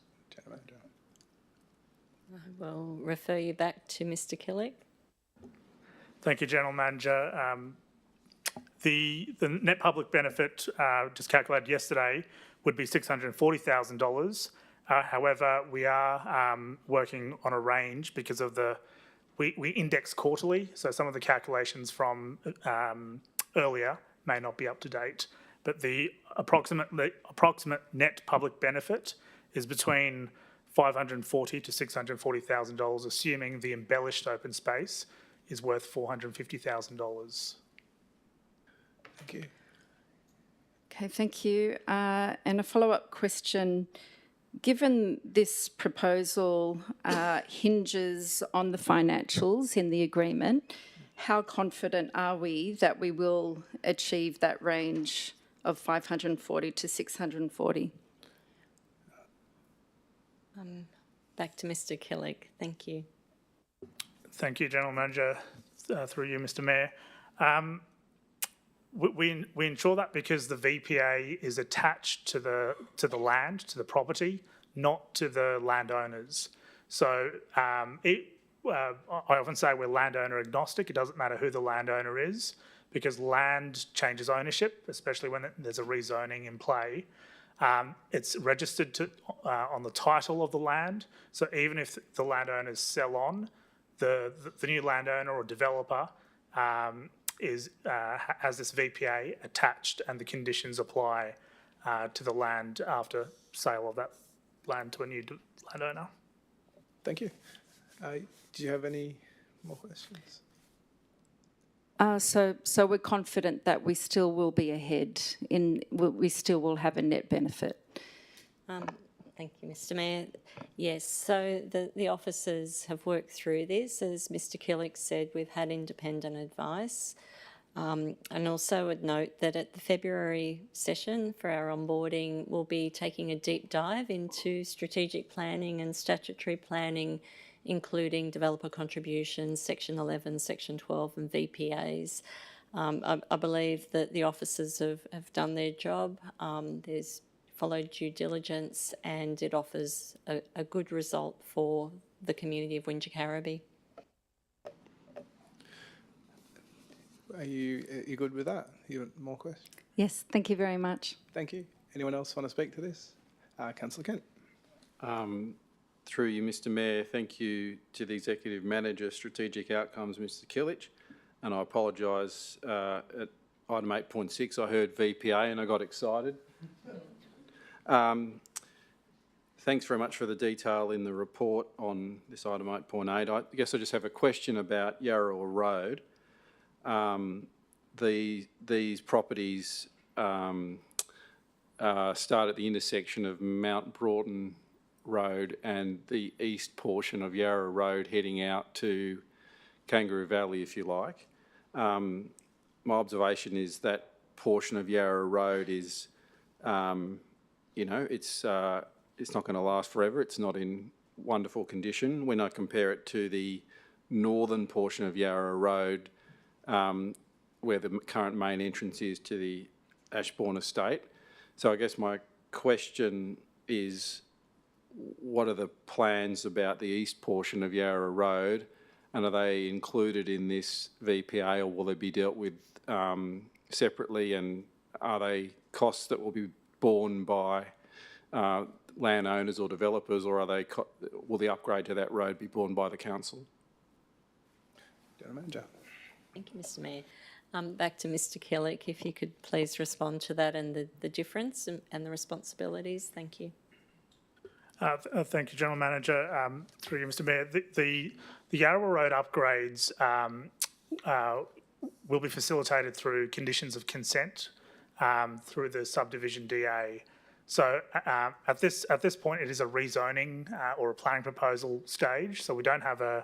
I will refer you back to Mr. Killick. Thank you, General Manager. The net public benefit, just calculated yesterday, would be $640,000. However, we are working on a range because of we index quarterly, so some of the calculations from earlier may not be up to date. But the approximate net public benefit is between $540,000 to $640,000, assuming the embellished open space is worth $450,000. Thank you. Okay, thank you. And a follow-up question. Given this proposal hinges on the financials in the agreement, how confident are we that we will achieve that range of 540 to 640? Back to Mr. Killick. Thank you. Thank you, General Manager, through you, Mr. Mayor. We ensure that because the VPA is attached to the land, to the property, not to the landowners. So I often say we're landowner agnostic. It doesn't matter who the landowner is, because land changes ownership, especially when there's a rezoning in play. It's registered on the title of the land. So even if the landowners sell on, the new landowner or developer has this VPA attached, and the conditions apply to the land after sale of that land to a new landowner. Thank you. Do you have any more questions? So we're confident that we still will be ahead, we still will have a net benefit. Thank you, Mr. Mayor. Yes, so the officers have worked through this. As Mr. Killick said, we've had independent advice. And also would note that at the February session for our onboarding, we'll be taking a deep dive into strategic planning and statutory planning, including developer contributions, Section 11, Section 12 and VPAs. I believe that the officers have done their job. There's followed due diligence, and it offers a good result for the community of Wingecarribee. Are you good with that? You want more questions? Yes, thank you very much. Thank you. Anyone else want to speak to this? Councillor Kent. Through you, Mr Mayor, thank you to the Executive Manager, Strategic Outcomes, Mr Kilic, and I apologise, at item 8.6 I heard VPA and I got excited. Thanks very much for the detail in the report on this item 8.8. I guess I just have a question about Yarra Road. These properties start at the intersection of Mount Broughton Road and the east portion of Yarra Road heading out to Kangaroo Valley, if you like. My observation is that portion of Yarra Road is, you know, it's not going to last forever. It's not in wonderful condition. When I compare it to the northern portion of Yarra Road, where the current main entrance is to the Ashbourne estate. So I guess my question is, what are the plans about the east portion of Yarra Road, and are they included in this VPA, or will they be dealt with separately, and are they costs that will be borne by landowners or developers, or are they will the upgrade to that road be borne by the council? General Manager. Thank you, Mr Mayor. Back to Mr Kilic, if you could please respond to that and the difference and the responsibilities. Thank you. Thank you, General Manager. Through you, Mr Mayor. The Yarra Road upgrades will be facilitated through conditions of consent through the subdivision DA. So at this point, it is a rezoning or a planning proposal stage. So we don't have a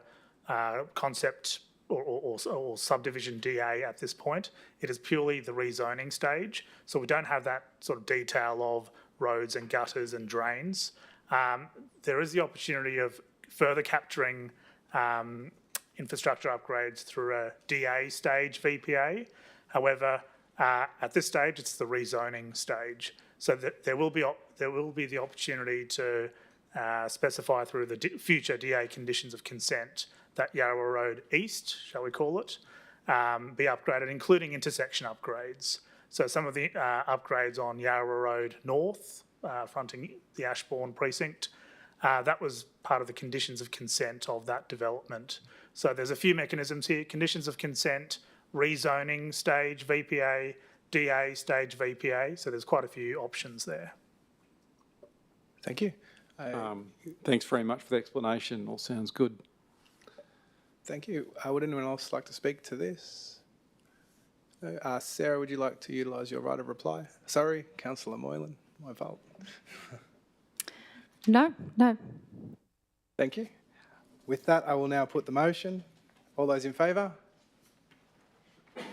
concept or subdivision DA at this point. It is purely the rezoning stage. So we don't have that sort of detail of roads and gutters and drains. There is the opportunity of further capturing infrastructure upgrades through a DA stage VPA. However, at this stage, it's the rezoning stage. So that there will be the opportunity to specify through the future DA conditions of consent that Yarra Road East, shall we call it, be upgraded, including intersection upgrades. So some of the upgrades on Yarra Road North, fronting the Ashbourne precinct, that was part of the conditions of consent of that development. So there's a few mechanisms here: conditions of consent, rezoning stage VPA, DA stage VPA. So there's quite a few options there. Thank you. Thanks very much for the explanation. All sounds good. Thank you. Would anyone else like to speak to this? No? Sarah, would you like to utilise your right of reply? Sorry, Councillor Moylan, my fault. No. Thank you. With that, I will now put the motion. All those in favour?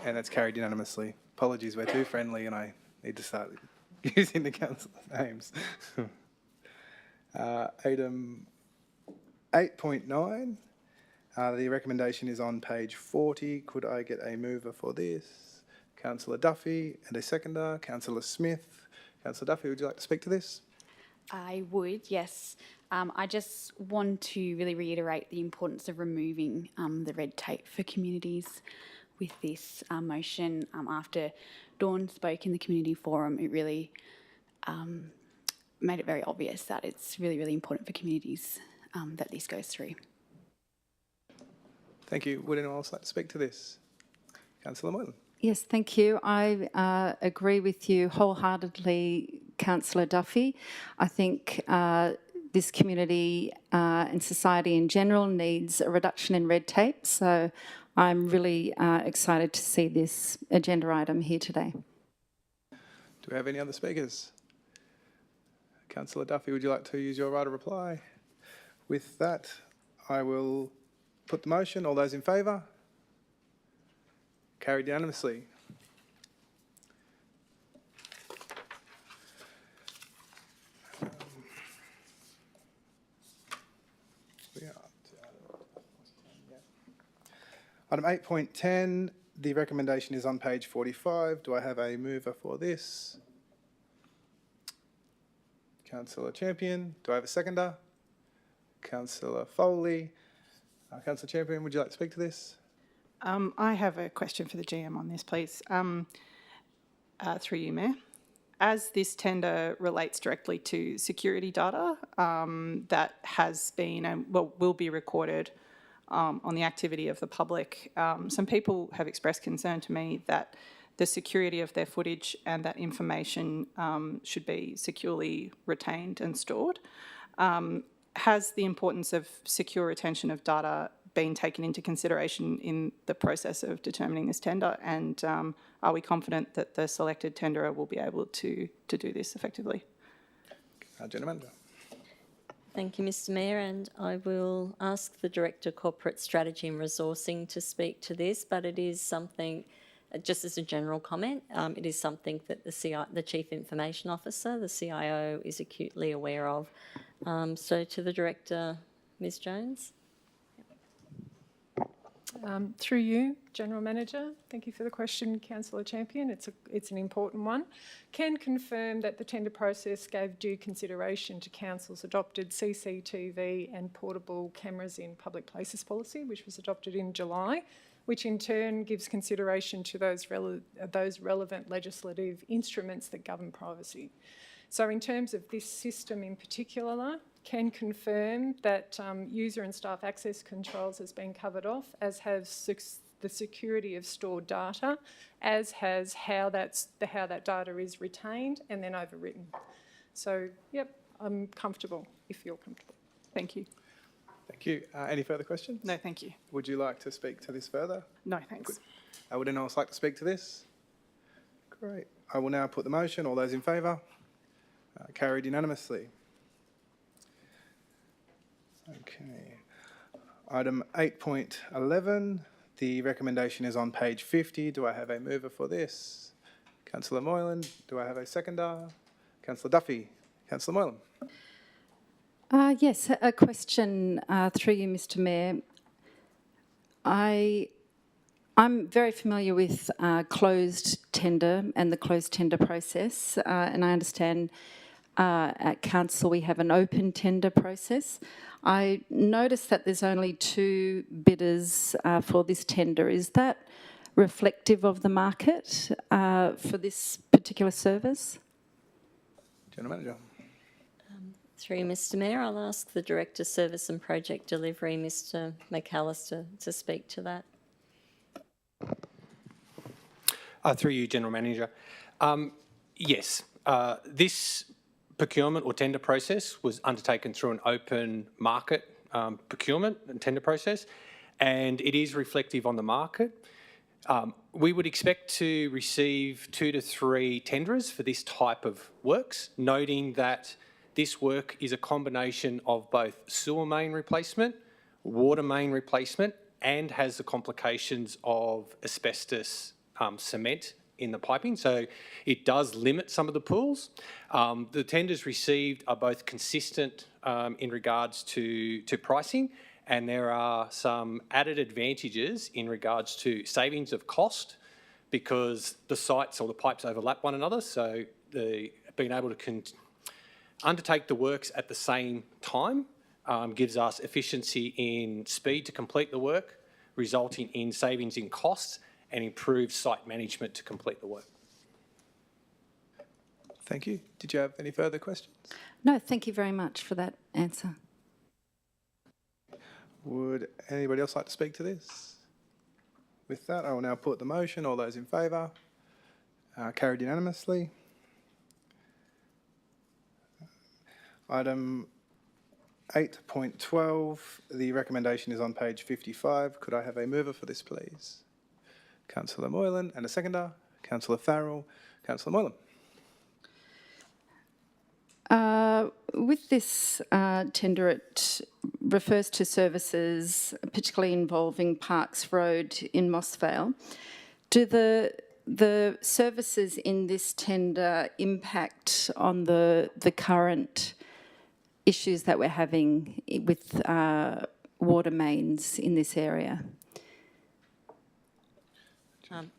And that's carried unanimously. Apologies, we're too friendly and I need to start using the council's names. Item 8.9. The recommendation is on page 40. Could I get a mover for this? Councillor Duffy and a seconder. Councillor Smith. Councillor Duffy, would you like to speak to this? I would, yes. I just want to really reiterate the importance of removing the red tape for communities with this motion. After Dawn spoke in the community forum, it really made it very obvious that it's really, really important for communities that this goes through. Thank you. Would anyone else like to speak to this? Councillor Moylan. Yes, thank you. I agree with you wholeheartedly, Councillor Duffy. I think this community and society in general needs a reduction in red tape, so I'm really excited to see this agenda item here today. Do we have any other speakers? Councillor Duffy, would you like to use your right of reply? With that, I will put the motion. All those in favour? Carried unanimously. Item 8.10, the recommendation is on page 45. Do I have a mover for this? Councillor Champion. Do I have a seconder? Councillor Foley. Councillor Champion, would you like to speak to this? I have a question for the GM on this, please. Through you, Mayor. As this tender relates directly to security data that has been and will be recorded on the activity of the public, some people have expressed concern to me that the security of their footage and that information should be securely retained and stored. Has the importance of secure retention of data been taken into consideration in the process of determining this tender? And are we confident that the selected tenderer will be able to do this effectively? Gentleman. Thank you, Mr Mayor, and I will ask the Director Corporate Strategy and Resourcing to speak to this, but it is something, just as a general comment, it is something that the Chief Information Officer, the CIO, is acutely aware of. So to the Director, Ms Jones. Through you, General Manager, thank you for the question, Councillor Champion. It's an important one. Can confirm that the tender process gave due consideration to Council's adopted CCTV and portable cameras in public places policy, which was adopted in July, which in turn gives consideration to those relevant legislative instruments that govern privacy. So in terms of this system in particular, can confirm that user and staff access controls has been covered off, as has the security of stored data, as has how that data is retained and then overwritten. So, yep, I'm comfortable, if you're comfortable. Thank you. Thank you. Any further questions? No, thank you. Would you like to speak to this further? No, thanks. Would anyone else like to speak to this? Great. I will now put the motion. All those in favour? Carried unanimously. Okay. Item 8.11, the recommendation is on page 50. Do I have a mover for this? Councillor Moylan. Do I have a seconder? Councillor Duffy. Councillor Moylan. Yes, a question through you, Mr Mayor. I'm very familiar with closed tender and the closed tender process, and I understand at Council we have an open tender process. I noticed that there's only 2 bidders for this tender. Is that reflective of the market for this particular service? General Manager. Through you, Mr Mayor, I'll ask the Director Service and Project Delivery, Mr McAllister, to speak to that. Through you, General Manager. Yes, this procurement or tender process was undertaken through an open market procurement and tender process, and it is reflective on the market. We would expect to receive 2 to 3 tenderers for this type of works, noting that this work is a combination of both sewer main replacement, water main replacement, and has the complications of asbestos cement in the piping, so it does limit some of the pools. The tenders received are both consistent in regards to pricing, and there are some added advantages in regards to savings of cost because the sites or the pipes overlap one another, so being able to undertake the works at the same time gives us efficiency in speed to complete the work, resulting in savings in costs and improved site management to complete the work. Thank you. Did you have any further questions? No, thank you very much for that answer. Would anybody else like to speak to this? With that, I will now put the motion. All those in favour? Carried unanimously. Item 8.12, the recommendation is on page 55. Could I have a mover for this, please? Councillor Moylan, and a seconder. Councillor Farrell. Councillor Moylan. With this tender, it refers to services particularly involving Parks Road in Mossvale. Do the services in this tender impact on the current issues that we're having with water mains in this area?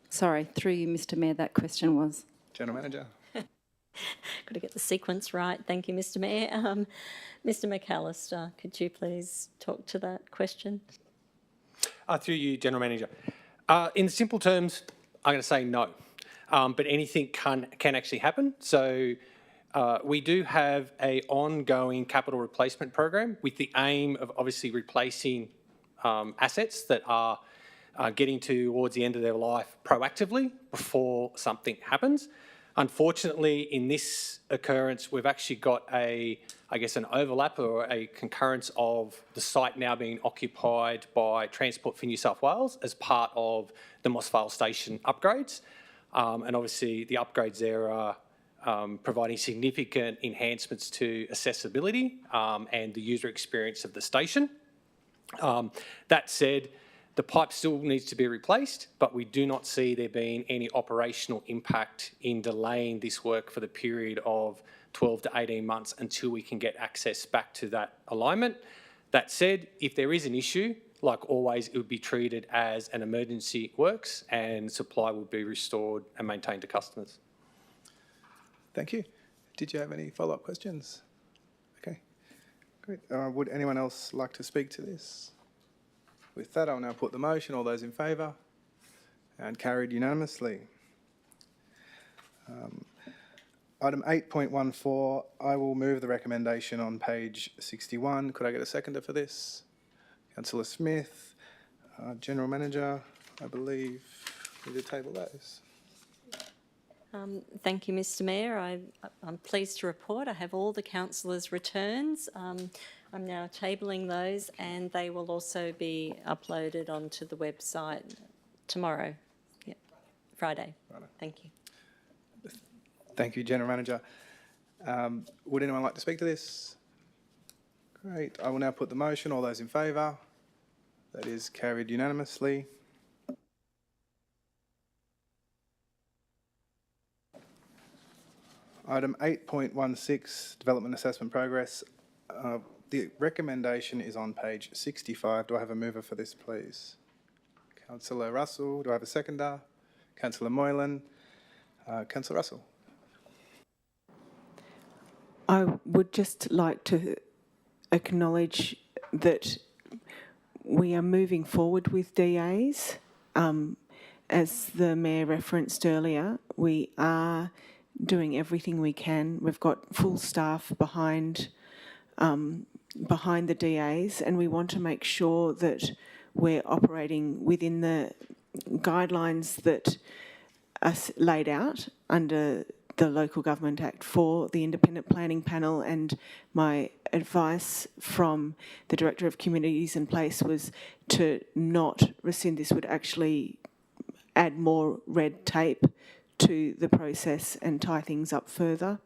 Sorry, through you, Mr Mayor, that question was. General Manager. Got to get the sequence right. Thank you, Mr Mayor. Mr McAllister, could you please talk to that question? Through you, General Manager. In simple terms, I'm going to say no, but anything can actually happen. So we do have an ongoing capital replacement program with the aim of obviously replacing assets that are getting towards the end of their life proactively before something happens. Unfortunately, in this occurrence, we've actually got an overlap or a concurrence of the site now being occupied by Transport for New South Wales as part of the Moss Vale Station upgrades. And obviously the upgrades there are providing significant enhancements to accessibility and the user experience of the station. That said, the pipe still needs to be replaced, but we do not see there being any operational impact in delaying this work for the period of 12 to 18 months until we can get access back to that alignment. That said, if there is an issue, like always, it would be treated as an emergency works and supply would be restored and maintained to customers. Thank you. Did you have any follow-up questions? Okay, great. Would anyone else like to speak to this? With that, I'll now put the motion. All those in favour? And carried unanimously. Item 8.14, I will move the recommendation on page 61. Could I get a seconder for this? Councillor Smith, General Manager, I believe we did table those. Thank you, Mr Mayor. I'm pleased to report I have all the councillors' returns. I'm now tabling those and they will also be uploaded onto the website tomorrow, Friday. Thank you. Thank you, General Manager. Would anyone like to speak to this? Great. I will now put the motion. All those in favour? That is carried unanimously. Item 8.16, Development Assessment Progress. The recommendation is on page 65. Do I have a mover for this, please? Councillor Russell. Do I have a seconder? Councillor Moylan. Councillor Russell. I would just like to acknowledge that we are moving forward with DAs. As the Mayor referenced earlier, we are doing everything we can. We've got full staff behind the DAs, and we want to make sure that we're operating within the guidelines that are laid out under the Local Government Act for the Independent Planning Panel. And my advice from the Director of Communities in place was to not rescind this, would actually add more red tape to the process and tie things up further.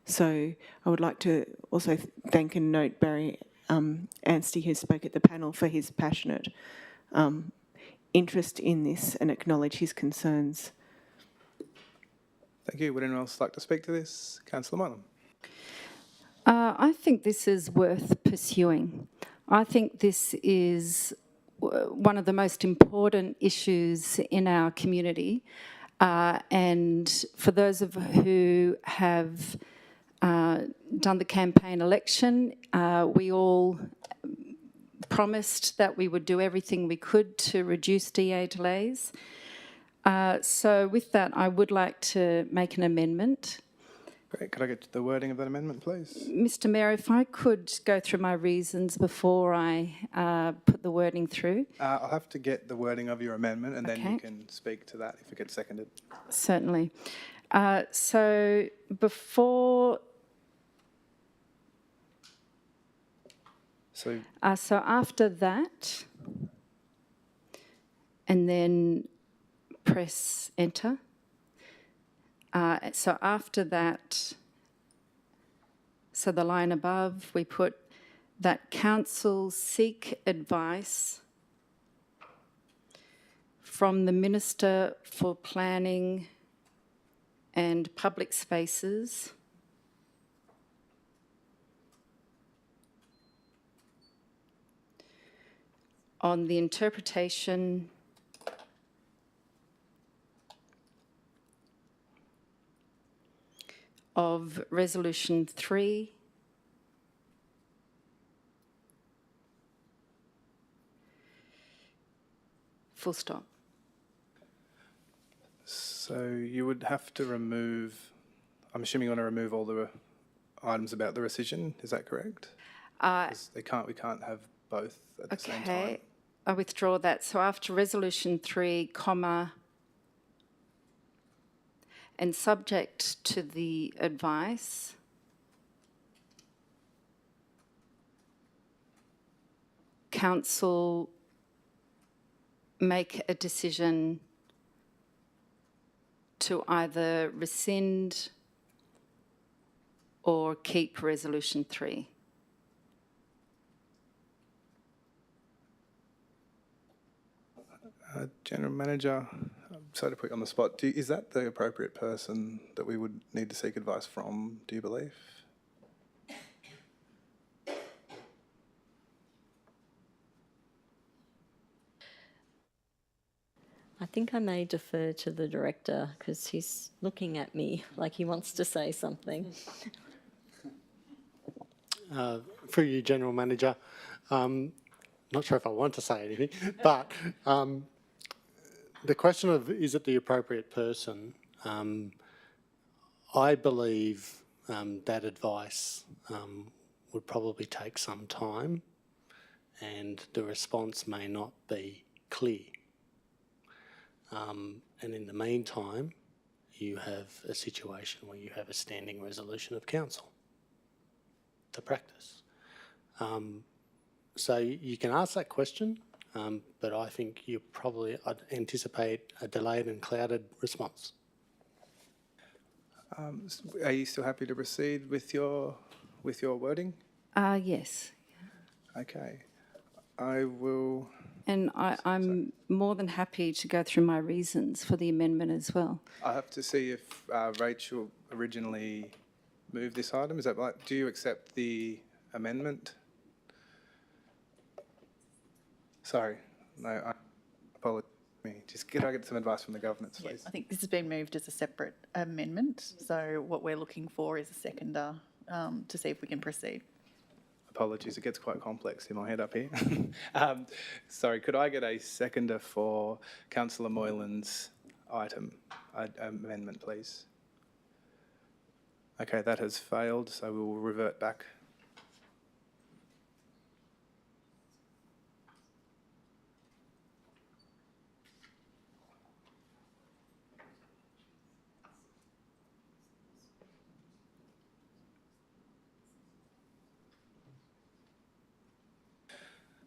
So I would like to also thank and note Barry Anstey, who spoke at the panel, for his passionate interest in this and acknowledge his concerns. Thank you. Would anyone else like to speak to this? Councillor Moylan. I think this is worth pursuing. I think this is one of the most important issues in our community. And for those of who have done the campaign election, we all promised that we would do everything we could to reduce DA delays. So with that, I would like to make an amendment. Great. Could I get the wording of that amendment, please? Mr Mayor, if I could go through my reasons before I put the wording through. I'll have to get the wording of your amendment and then you can speak to that if it gets seconded. Certainly. So before... So after that, and then press enter. So after that, so the line above, we put that council seek advice from the Minister for Planning and Public Spaces on the interpretation of Resolution 3 full stop. So you would have to remove, I'm assuming you want to remove all the items about the rescission, is that correct? 'Cause we can't have both at the same time. Okay, I withdraw that. So after resolution 3, comma, and subject to the advice council make a decision to either rescind or keep resolution 3. General Manager, I'm sorry to put you on the spot. Is that the appropriate person that we would need to seek advice from, do you believe? I think I may defer to the director because he's looking at me like he wants to say something. Through you, General Manager, not sure if I want to say anything, but the question of is it the appropriate person, I believe that advice would probably take some time and the response may not be clear. And in the meantime, you have a situation where you have a standing resolution of council to practice. So you can ask that question, but I think I'd anticipate a delayed and clouded response. Are you still happy to proceed with your wording? Yes. Okay. I will. And I'm more than happy to go through my reasons for the amendment as well. I have to see if Rachel originally moved this item. Is that right? Do you accept the amendment? Sorry, no, I apologize. Could I get some advice from the governance, please? Yes, I think this has been moved as a separate amendment. So what we're looking for is a seconder to see if we can proceed. Apologies, it gets quite complex in my head up here. Sorry, could I get a seconder for Councillor Moylan's item amendment, please? Okay, that has failed, so we will revert back.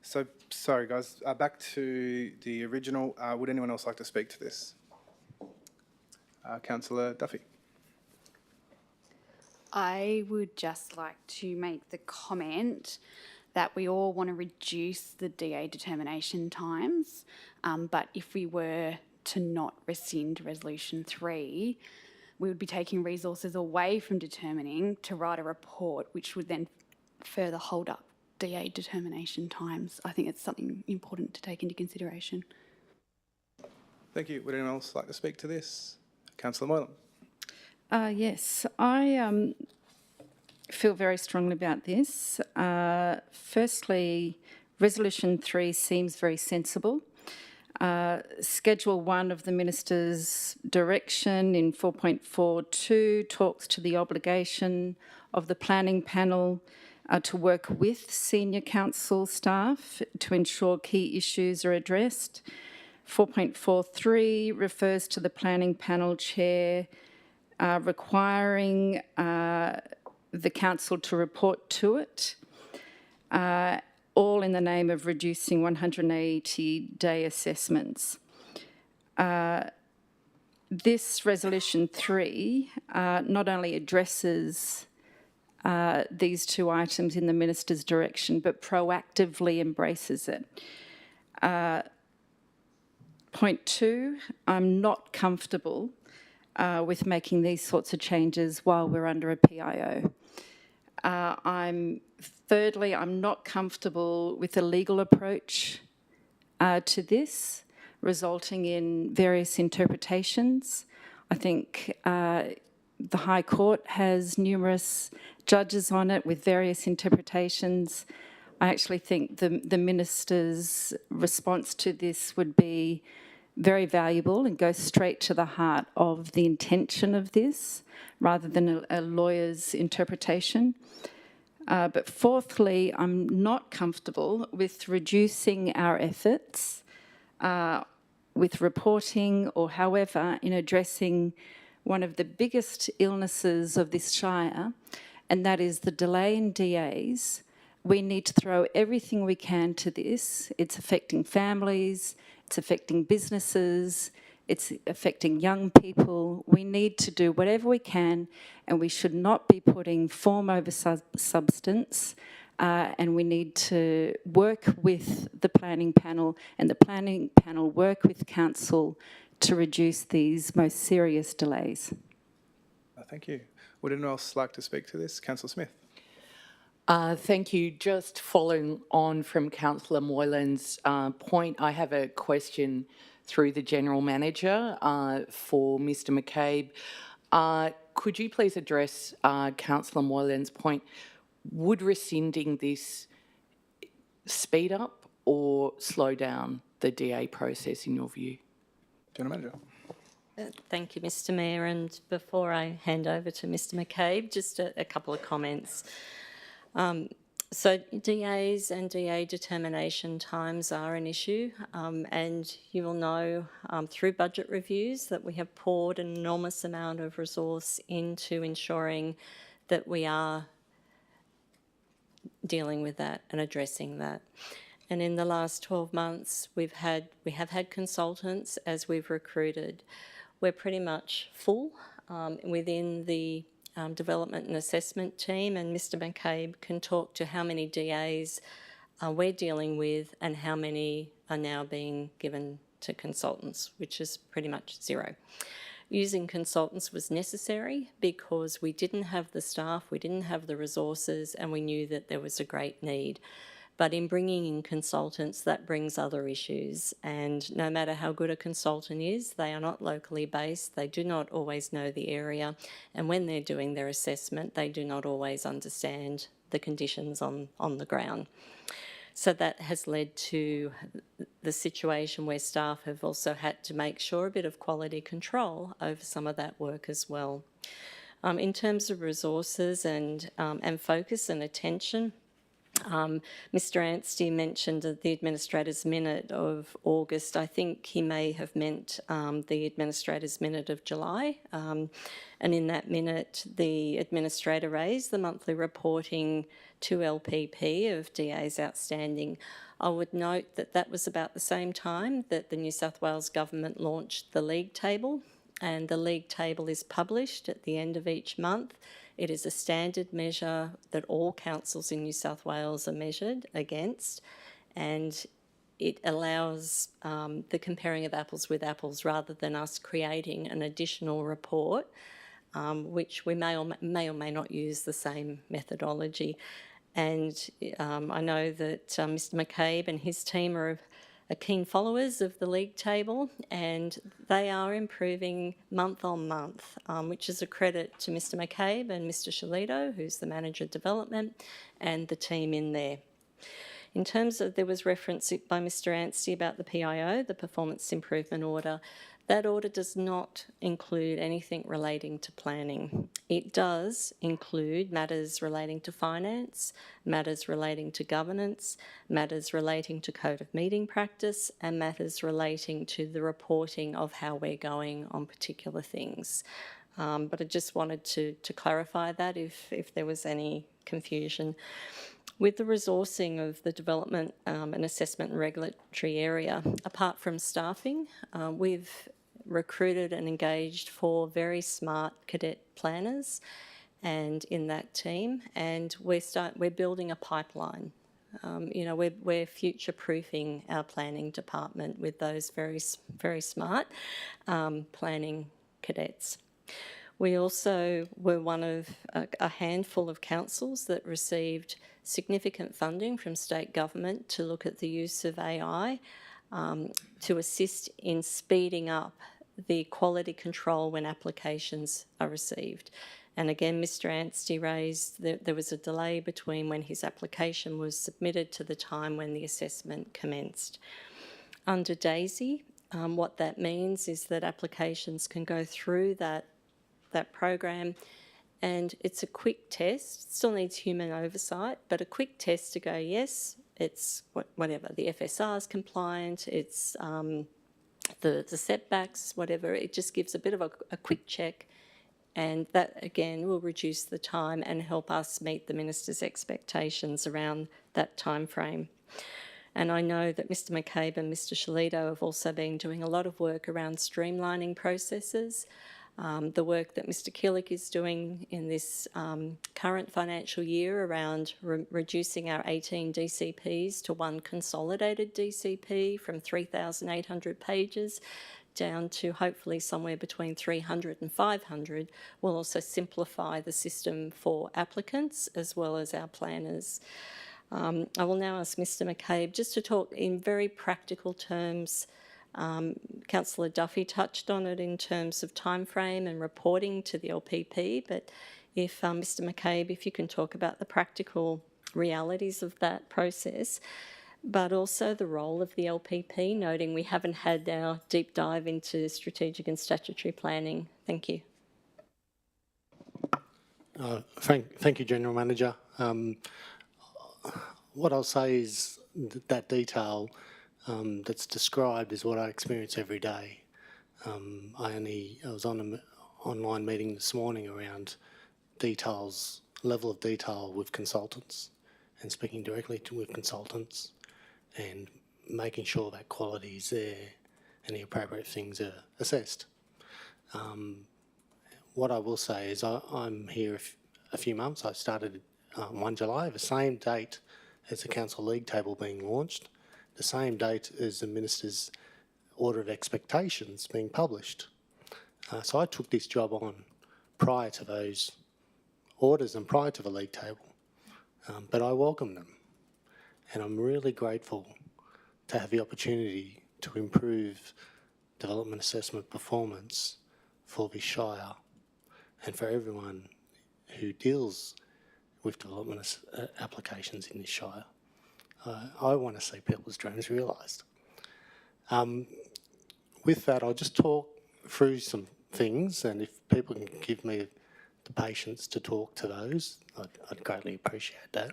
So, sorry guys, back to the original. Would anyone else like to speak to this? Councillor Duffy. I would just like to make the comment that we all want to reduce the DA determination times, but if we were to not rescind Resolution 3, we would be taking resources away from determining to write a report, which would then further hold up DA determination times. I think it's something important to take into consideration. Thank you. Would anyone else like to speak to this? Councillor Moylan. Yes, I feel very strongly about this. Firstly, Resolution 3 seems very sensible. Schedule 1 of the Minister's direction in 4.42 talks to the obligation of the planning panel to work with senior council staff to ensure key issues are addressed. 4.43 refers to the planning panel chair requiring the council to report to it, all in the name of reducing 180-day assessments. This Resolution 3 not only addresses these two items in the Minister's direction, but proactively embraces it. Point 2, I'm not comfortable with making these sorts of changes while we're under a PIO. Thirdly, I'm not comfortable with the legal approach to this, resulting in various interpretations. I think the High Court has numerous judges on it with various interpretations. I actually think the Minister's response to this would be very valuable and goes straight to the heart of the intention of this rather than a lawyer's interpretation. But fourthly, I'm not comfortable with reducing our efforts with reporting or however in addressing one of the biggest illnesses of this shire, and that is the delay in DAs. We need to throw everything we can to this. It's affecting families, it's affecting businesses, it's affecting young people. We need to do whatever we can, and we should not be putting form over substance. And we need to work with the planning panel, and the planning panel work with council to reduce these most serious delays. Thank you. Would anyone else like to speak to this? Councillor Smith. Thank you. Just following on from Councillor Moylan's point, I have a question through the General Manager for Mr McCabe. Could you please address Councillor Moylan's point? Would rescinding this speed up or slow down the DA process in your view? General Manager. Thank you, Mr Mayor. And before I hand over to Mr McCabe, just a couple of comments. So DAs and DA determination times are an issue, and you will know through budget reviews that we have poured an enormous amount of resource into ensuring that we are dealing with that and addressing that. And in the last 12 months, we have had consultants as we've recruited. We're pretty much full within the development and assessment team, and Mr McCabe can talk to how many DAs we're dealing with and how many are now being given to consultants, which is pretty much zero. Using consultants was necessary because we didn't have the staff, we didn't have the resources, and we knew that there was a great need. But in bringing in consultants, that brings other issues. And no matter how good a consultant is, they are not locally based. They do not always know the area. And when they're doing their assessment, they do not always understand the conditions on the ground. So that has led to the situation where staff have also had to make sure a bit of quality control over some of that work as well. In terms of resources and focus and attention, Mr Anstey mentioned the Administrator's Minute of August. I think he may have meant the Administrator's Minute of July. And in that minute, the Administrator raised the monthly reporting to LPP of DAs outstanding. I would note that that was about the same time that the New South Wales Government launched the League Table, and the League Table is published at the end of each month. It is a standard measure that all councils in New South Wales are measured against, and it allows the comparing of apples with apples rather than us creating an additional report, which we may or may not use the same methodology. And I know that Mr McCabe and his team are keen followers of the League Table, and they are improving month on month, which is a credit to Mr McCabe and Mr Sholito, who's the Manager of Development, and the team in there. In terms of, there was reference by Mr Anstey about the PIO, the Performance Improvement Order. That order does not include anything relating to planning. It does include matters relating to finance, matters relating to governance, matters relating to code of meeting practice, and matters relating to the reporting of how we're going on particular things. But I just wanted to clarify that if there was any confusion. With the resourcing of the development and assessment and regulatory area, apart from staffing, we've recruited and engaged 4 very smart cadet planners and in that team, and we're building a pipeline. We're future-proofing our planning department with those very smart planning cadets. We also were one of a handful of councils that received significant funding from state government to look at the use of AI to assist in speeding up the quality control when applications are received. And again, Mr Anstey raised that there was a delay between when his application was submitted to the time when the assessment commenced. Under DAISY, what that means is that applications can go through that program, and it's a quick test. Still needs human oversight, but a quick test to go, yes, it's whatever, the FSR is compliant, it's the setbacks, whatever. It just gives a bit of a quick check, and that again will reduce the time and help us meet the Minister's expectations around that time frame. And I know that Mr McCabe and Mr Sholito have also been doing a lot of work around streamlining processes. The work that Mr Killick is doing in this current financial year around reducing our 18 DCPs to one consolidated DCP from 3,800 pages down to hopefully somewhere between 300 and 500 will also simplify the system for applicants as well as our planners. I will now ask Mr McCabe just to talk in very practical terms. Councillor Duffy touched on it in terms of timeframe and reporting to the LPP, but if Mr McCabe, if you can talk about the practical realities of that process, but also the role of the LPP, noting we haven't had our deep dive into strategic and statutory planning. Thank you. Thank you, General Manager. What I'll say is that detail that's described is what I experience every day. I was on an online meeting this morning around level of detail with consultants and speaking directly with consultants and making sure that quality is there and the appropriate things are assessed. What I will say is I'm here a few months. I started 1 July, the same date as the Council League table being launched, the same date as the Minister's Order of Expectations being published. So I took this job on prior to those orders and prior to the League table, but I welcome them. And I'm really grateful to have the opportunity to improve development assessment performance for the Shire and for everyone who deals with development applications in this Shire. I want to see people's dreams realised. With that, I'll just talk through some things, and if people can give me the patience to talk to those, I'd greatly appreciate that.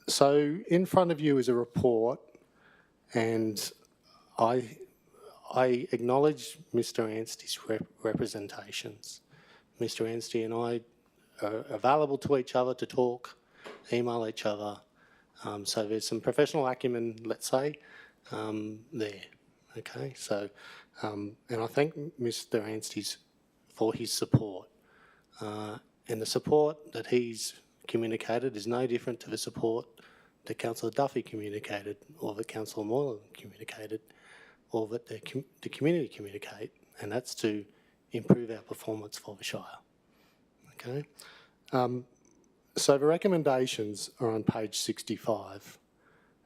So in front of you is a report, and I acknowledge Mr Anstey's representations. Mr Anstey and I are available to each other to talk, email each other. So there's some professional acumen, let's say, there. Okay, so, and I thank Mr Anstey for his support. And the support that he's communicated is no different to the support that Councillor Duffy communicated, or that Councillor Moylan communicated, or that the community communicate, and that's to improve our performance for the Shire. Okay, so the recommendations are on page 65,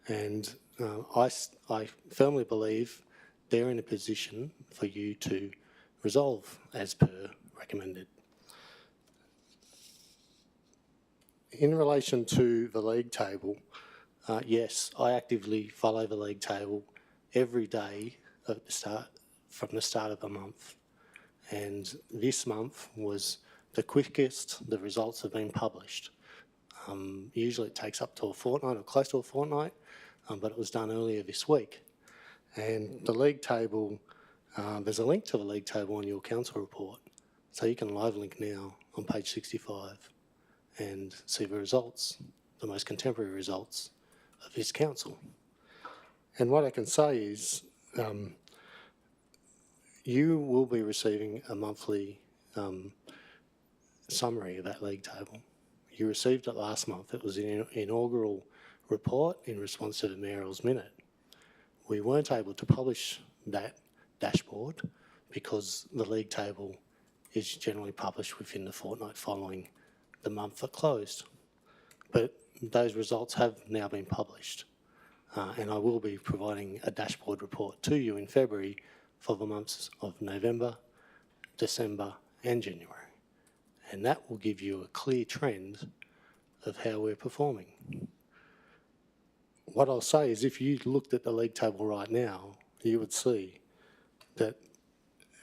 and I firmly believe they're in a position for you to resolve as per recommended. In relation to the League table, yes, I actively follow the League table every day at the start, from the start of the month, and this month was the quickest the results have been published. Usually it takes up to a fortnight or close to a fortnight, but it was done earlier this week. And the League table, there's a link to the League table on your council report, so you can live link now on page 65 and see the results, the most contemporary results of this council. And what I can say is you will be receiving a monthly summary of that League table. You received it last month. It was an inaugural report in response to the mayoral's minute. We weren't able to publish that dashboard because the League table is generally published within the fortnight following the month that closed. But those results have now been published, and I will be providing a dashboard report to you in February for the months of November, December and January. And that will give you a clear trend of how we're performing. what I'll say is if you looked at the league table right now, you would see that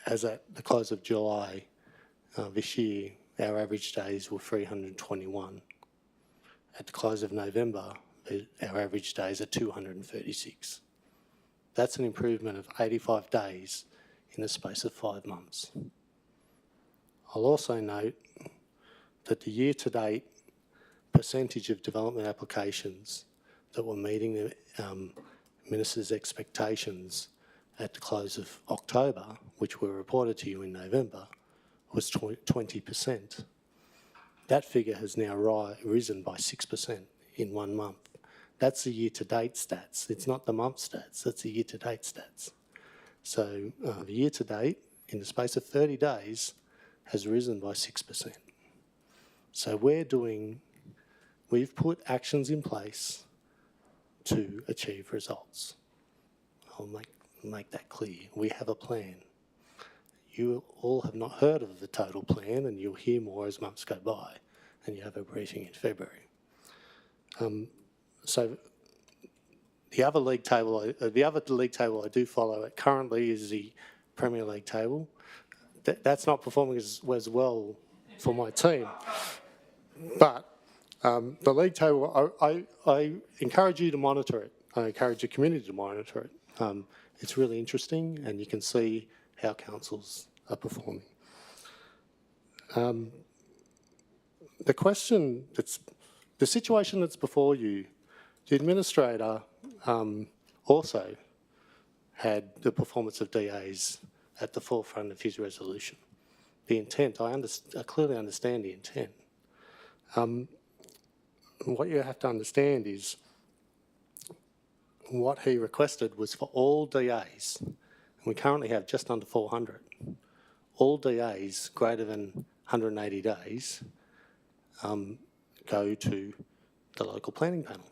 as at the close of July this year, our average days were 321. At the close of November, our average days are 236. That's an improvement of 85 days in the space of 5 months. I'll also note that the year-to-date percentage of development applications that were meeting the Minister's expectations at the close of October, which were reported to you in November, was 20%. That figure has now risen by 6% in 1 month. That's the year-to-date stats. It's not the month stats, that's the year-to-date stats. So the year-to-date, in the space of 30 days, has risen by 6%. So we've put actions in place to achieve results. I'll make that clear. We have a plan. You all have not heard of the total plan, and you'll hear more as months go by, and you have a briefing in February. So the other league table I do follow currently is the Premier League table. That's not performing as well for my team, but the league table, I encourage you to monitor it. I encourage the community to monitor it. It's really interesting, and you can see how councils are performing. The situation that's before you, the administrator also had the performance of DAs at the forefront of his resolution. The intent, I clearly understand the intent. What you have to understand is what he requested was for all DAs, and we currently have just under 400, all DAs greater than 180 days go to the local planning panel.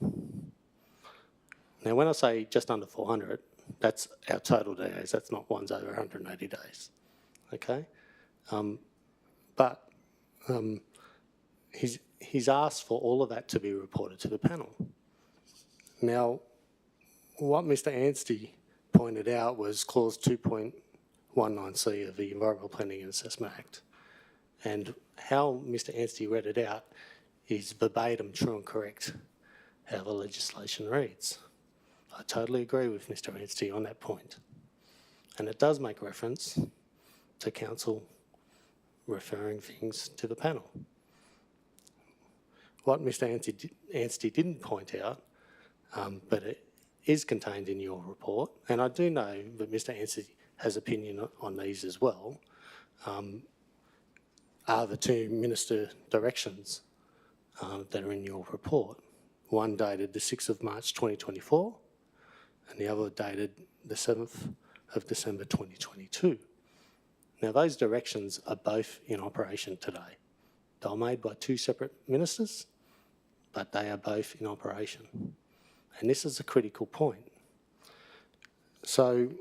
Now, when I say just under 400, that's our total DAs, that's not ones over 180 days, okay? But he's asked for all of that to be reported to the panel. Now, what Mr Anstey pointed out was clause 2.19c of the Environmental Planning and Assessment Act. And how Mr Anstey read it out is verbatim true and correct how the legislation reads. I totally agree with Mr Anstey on that point. And it does make reference to council referring things to the panel. What Mr Anstey didn't point out, but it is contained in your report, and I do know that Mr Anstey has opinion on these as well, are the two minister directions that are in your report. One dated the 6th of March 2024 and the other dated the 7th of December 2022. Now those directions are both in operation today. They were made by two separate ministers, but they are both in operation. And this is a critical point. So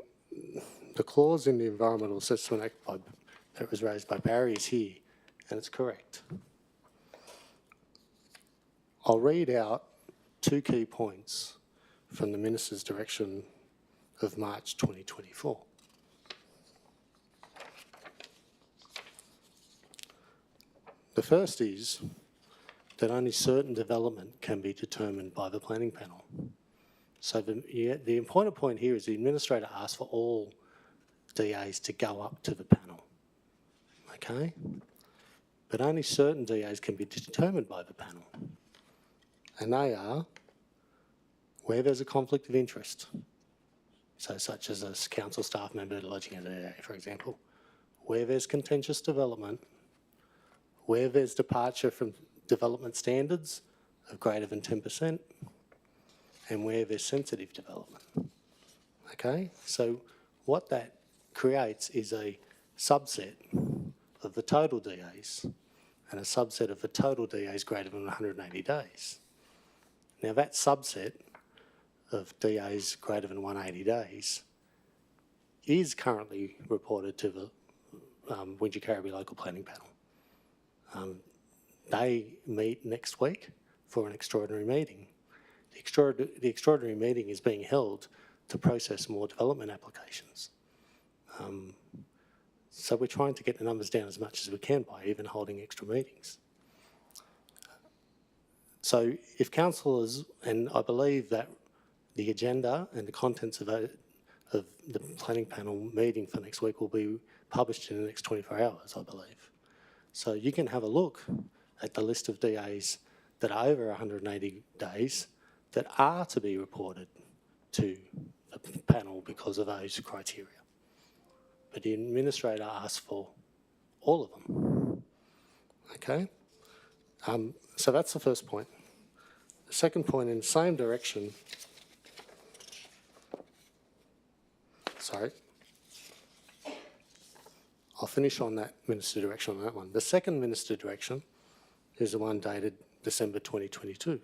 the clause in the Environmental Assessment Act that was raised by Barry is here, and it's correct. I'll read out two key points from the Minister's direction of March 2024. The first is that only certain development can be determined by the planning panel. So the important point here is the administrator asked for all DAs to go up to the panel, okay? But only certain DAs can be determined by the panel. And they are where there's a conflict of interest. So such as a council staff member lodging a DA, for example. Where there's contentious development, where there's departure from development standards of greater than 10%, and where there's sensitive development. Okay, so what that creates is a subset of the total DAs and a subset of the total DAs greater than 180 days. Now that subset of DAs greater than 180 days is currently reported to the Wingecarribee Local Planning Panel. They meet next week for an extraordinary meeting. The extraordinary meeting is being held to process more development applications. So we're trying to get the numbers down as much as we can by even holding extra meetings. So if councillors, and I believe that the agenda and the contents of the planning panel meeting for next week will be published in the next 24 hours, I believe. So you can have a look at the list of DAs that are over 180 days that are to be reported to the panel because of those criteria. But the administrator asked for all of them. Okay? So that's the first point. The second point, in the same direction, sorry, I'll finish on that minister direction on that one. The second minister direction is the one dated December 2022.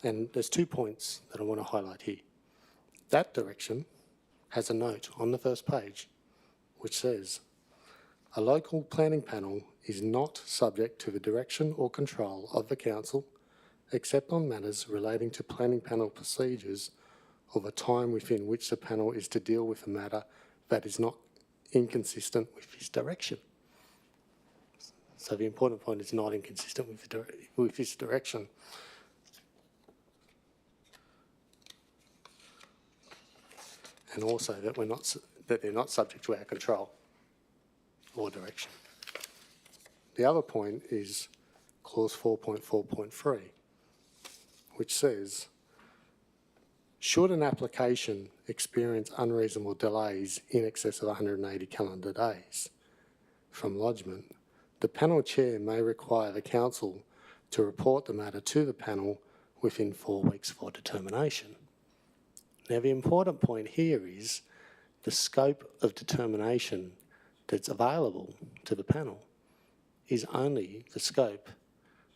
And there's 2 points that I want to highlight here. That direction has a note on the first page which says, a local planning panel is not subject to the direction or control of the council except on matters relating to planning panel procedures or the time within which the panel is to deal with a matter that is not inconsistent with his direction. So the important point is not inconsistent with his direction. And also that they're not subject to our control or direction. The other point is clause 4.4.3, which says, should an application experience unreasonable delays in excess of 180 calendar days from lodgement, the panel chair may require the council to report the matter to the panel within 4 weeks for determination. Now, the important point here is the scope of determination that's available to the panel is only the scope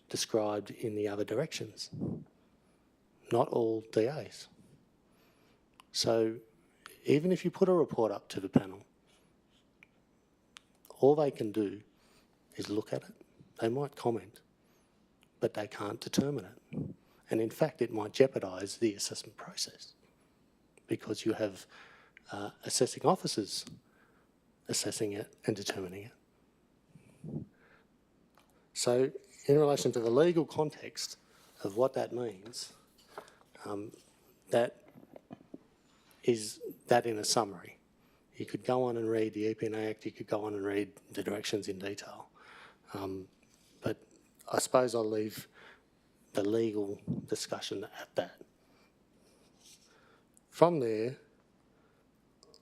described in the other directions, not all DAs. So even if you put a report up to the panel, all they can do is look at it. They might comment, but they can't determine it. And in fact, it might jeopardise the assessment process because you have assessing officers assessing it and determining it. So in relation to the legal context of what that means, that is that in a summary. You could go on and read the EPNA Act, you could go on and read the directions in detail. But I suppose I'll leave the legal discussion at that. From there,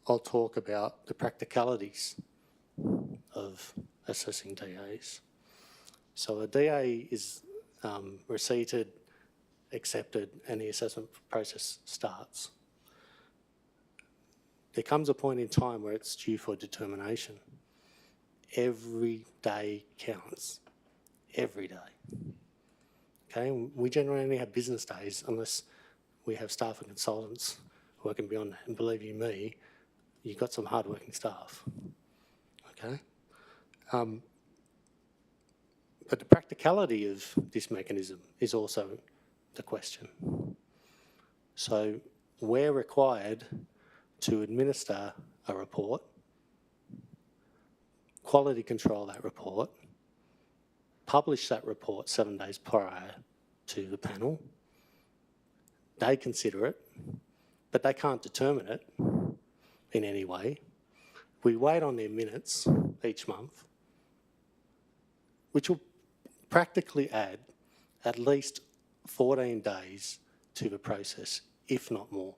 I'll talk about the practicalities of assessing DAs. So a DA is receipted, accepted, and the assessment process starts. There comes a point in time where it's due for determination. Every day counts. Every day. Okay, we generally only have business days unless we have staff and consultants working beyond that. And believe you me, you've got some hard-working staff. Okay? But the practicality of this mechanism is also the question. So we're required to administer a report, quality control that report, publish that report 7 days prior to the panel. They consider it, but they can't determine it in any way. We wait on their minutes each month, which will practically add at least 14 days to the process, if not more.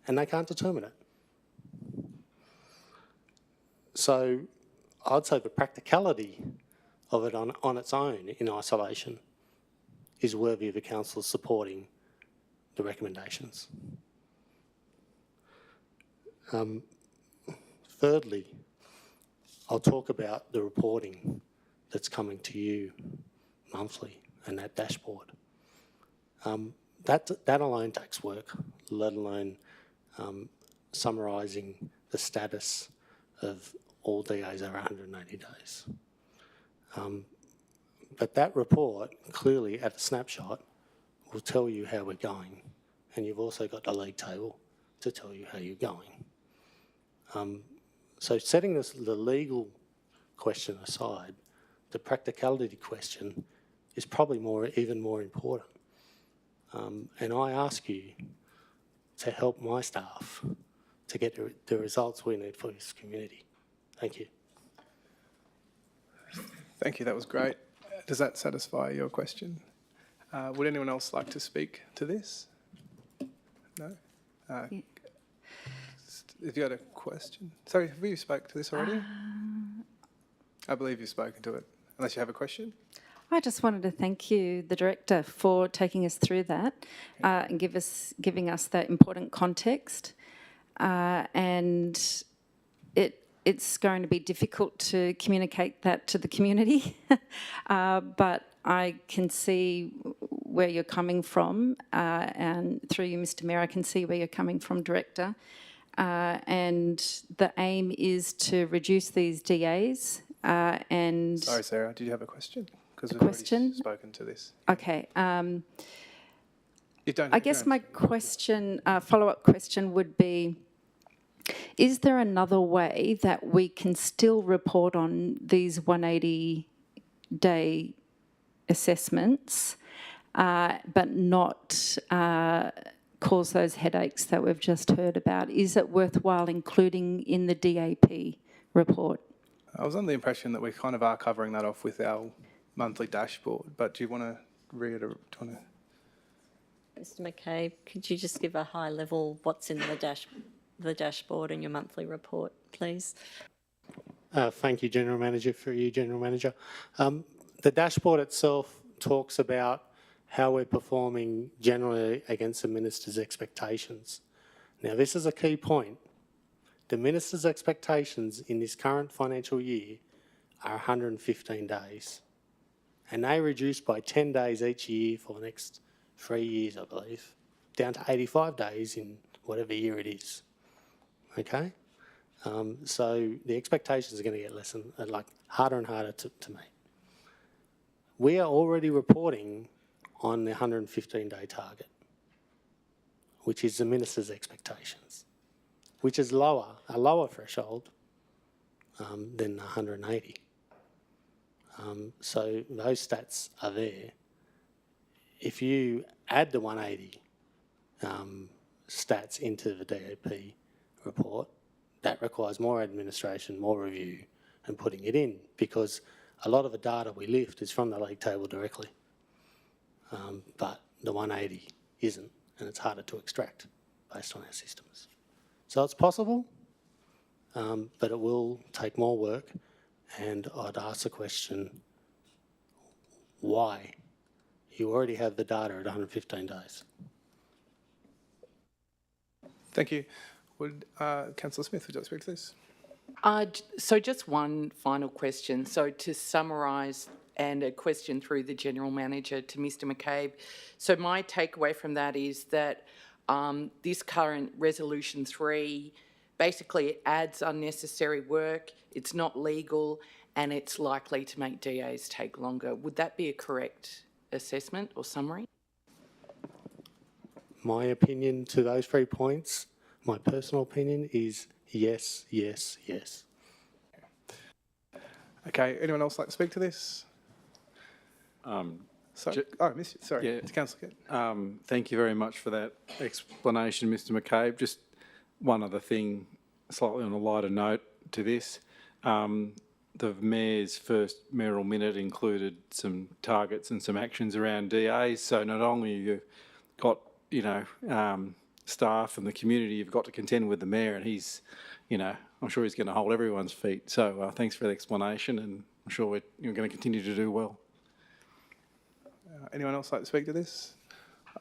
And they can't determine it. So I'd say the practicality of it on its own in isolation is worthy of the council supporting the recommendations. Thirdly, I'll talk about the reporting that's coming to you monthly and that dashboard. That alone takes work, let alone summarising the status of all DAs over 180 days. But that report, clearly at a snapshot, will tell you how we're going, and you've also got the league table to tell you how you're going. So setting the legal question aside, the practicality question is probably even more important. And I ask you to help my staff to get the results we need for this community. Thank you. Thank you, that was great. Does that satisfy your question? Would anyone else like to speak to this? No? If you had a question. Sorry, have you spoke to this already? I believe you've spoken to it, unless you have a question. I just wanted to thank you, the Director, for taking us through that and giving us that important context. And it's going to be difficult to communicate that to the community, but I can see where you're coming from, and through you, Mr. Mayor, I can see where you're coming from, Director. And the aim is to reduce these DAs and... Sorry, Sarah, did you have a question? Because we've question? already spoken to this. Okay. You don't I have guess to my question, follow-up question would be, is there another way that we can still report on these 180-day assessments, but not cause those headaches that we've just heard about? Is it worthwhile including in the DAP report? I was under the impression that we kind of are covering that off with our monthly dashboard, but do you want to reiterate? Mr McCabe, could you just give a high level what's in the dashboard in your monthly report, please? Thank you, General Manager, for you, General Manager. The dashboard itself talks about how we're performing generally against the Minister's expectations. Now, this is a key point. The Minister's expectations in this current financial year are 115 days, and they reduced by 10 days each year for the next 3 years, I believe, down to 85 days in whatever year it is. Okay? So the expectations are going to get less and harder and harder to meet. We are already reporting on the 115-day target, which is the Minister's expectations, which is a lower threshold than 180. So those stats are there. If you add the 180 stats into the DAP report, that requires more administration, more review and putting it in, because a lot of the data we lift is from the league table directly. But the 180 isn't, and it's harder to extract based on our systems. So it's possible, but it will take more work, and I'd ask the question, why? You already have the data at 115 days. Thank you. Would Councillor Smith, would you like to speak to this? So just one final question. So to summarise, and a question through the General Manager to Mr McCabe. So my takeaway from that is that this current Resolution 3, basically it adds unnecessary work, it's not legal, and it's likely to make DAs take longer. Would that be a correct assessment or summary? My opinion to those 3 points, my personal opinion is yes, yes, yes. Okay, anyone else like to speak to this? Sorry, it's Councillor Kett. Thank you very much for that explanation, Mr McCabe. Just one other thing, slightly on a lighter note to this. The Mayor's first mayoral minute included some targets and some actions around DAs. So not only you've got, staff and the community, you've got to contend with the Mayor, and he's, I'm sure he's going to hold everyone's feet. So thanks for the explanation, and I'm sure you're going to continue to do well. Anyone else like to speak to this?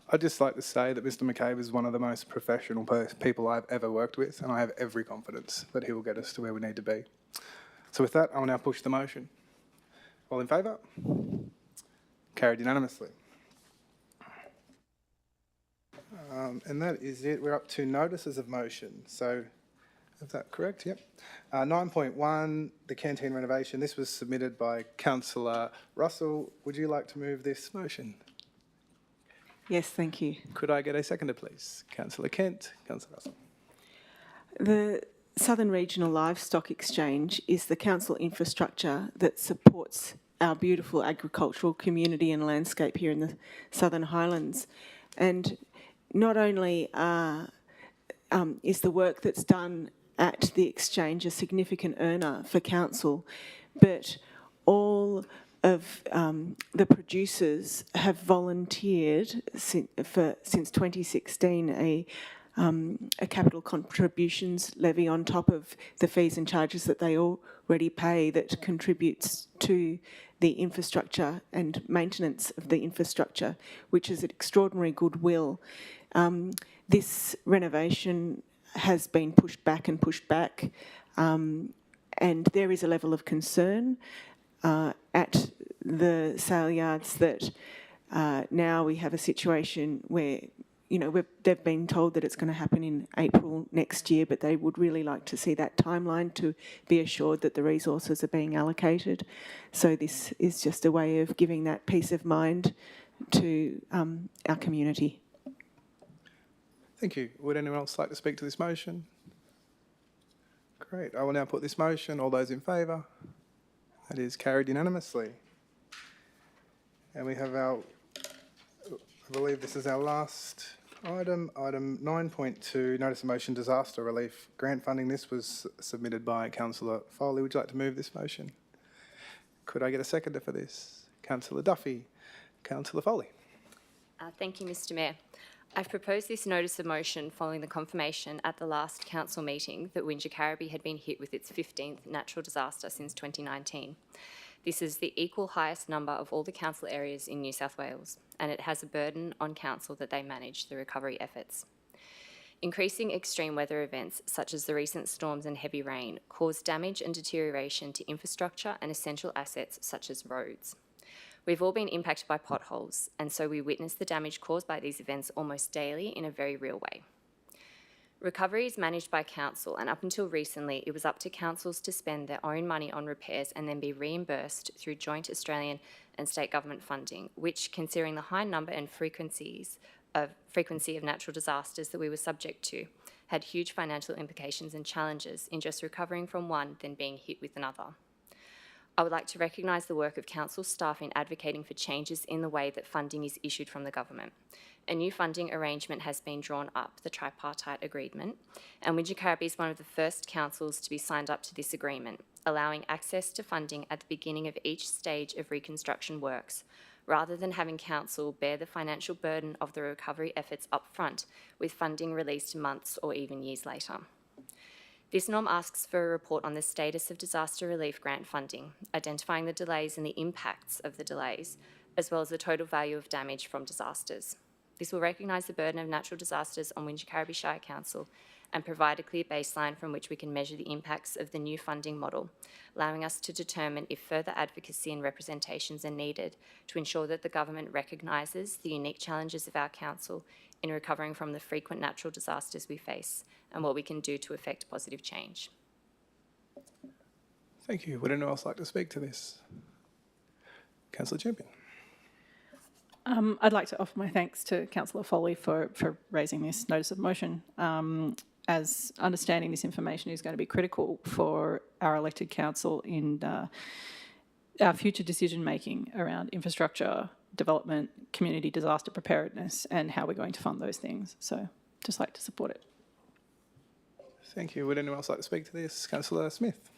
I'd just like to say that Mr McCabe is one of the most professional people I've ever worked with, and I have every confidence that he will get us to where we need to be. So with that, I will now push the motion. All in favour? Carried unanimously. And that is it. We're up to notices of motion. So is that correct? Yep. 9.1, the canteen renovation. This was submitted by Councillor Russell. Would you like to move this motion? Yes, thank you. Could I get a seconder, please? Councillor Kent, Councillor Russell. The Southern Regional Livestock Exchange is the council infrastructure that supports our beautiful agricultural community and landscape here in the Southern Highlands. And not only is the work that's done at the exchange a significant earner for council, but all of the producers have volunteered since 2016 a capital contributions levy on top of the fees and charges that they already pay that contributes to the infrastructure and maintenance of the infrastructure, which is an extraordinary goodwill. This renovation has been pushed back, and there is a level of concern at the sale yards that now we have a situation where, you know, they've been told that it's going to happen in April next year, but they would really like to see that timeline to be assured that the resources are being allocated. So this is just a way of giving that peace of mind to our community. Thank you. Would anyone else like to speak to this motion? Great. I will now put this motion. All those in favour? That is carried unanimously. And we have our, I believe this is our last item, item 9.2, notice of motion disaster relief grant funding. This was submitted by Councillor Foley. Would you like to move this motion? Could I get a seconder for this? Councillor Duffy, Councillor Foley. Thank you, Mr Mayor. I've proposed this notice of motion following the confirmation at the last council meeting that Wingecarribee had been hit with its 15th natural disaster since 2019. This is the equal highest number of all the council areas in New South Wales, and it has a burden on council that they manage the recovery efforts. Increasing extreme weather events, such as the recent storms and heavy rain, cause damage and deterioration to infrastructure and essential assets such as roads. We've all been impacted by potholes, and so we witness the damage caused by these events almost daily in a very real way. Recovery is managed by council, and up until recently, it was up to councils to spend their own money on repairs and then be reimbursed through joint Australian and state government funding, which, considering the high number and frequency of natural disasters that we were subject to, had huge financial implications and challenges in just recovering from one, then being hit with another. I would like to recognise the work of council staff in advocating for changes in the way that funding is issued from the government. A new funding arrangement has been drawn up, the tripartite agreement, and Wingecarribee is one of the first councils to be signed up to this agreement, allowing access to funding at the beginning of each stage of reconstruction works, rather than having council bear the financial burden of the recovery efforts up front, with funding released months or even years later. This norm asks for a report on the status of disaster relief grant funding, identifying the delays and the impacts of the delays, as well as the total value of damage from disasters. This will recognise the burden of natural disasters on Wingecarribee Shire Council and provide a clear baseline from which we can measure the impacts of the new funding model, allowing us to determine if further advocacy and representations are needed to ensure that the government recognises the unique challenges of our council in recovering from the frequent natural disasters we face and what we can do to effect positive change. Thank you. Would anyone else like to speak to this? Councillor Champion. I'd like to offer my thanks to Councillor Foley for raising this notice of motion, as understanding this information is going to be critical for our elected council in our future decision making around infrastructure, development, community disaster preparedness, and how we're going to fund those things. So just like to support it. Thank you. Would anyone else like to speak to this? Councillor Smith.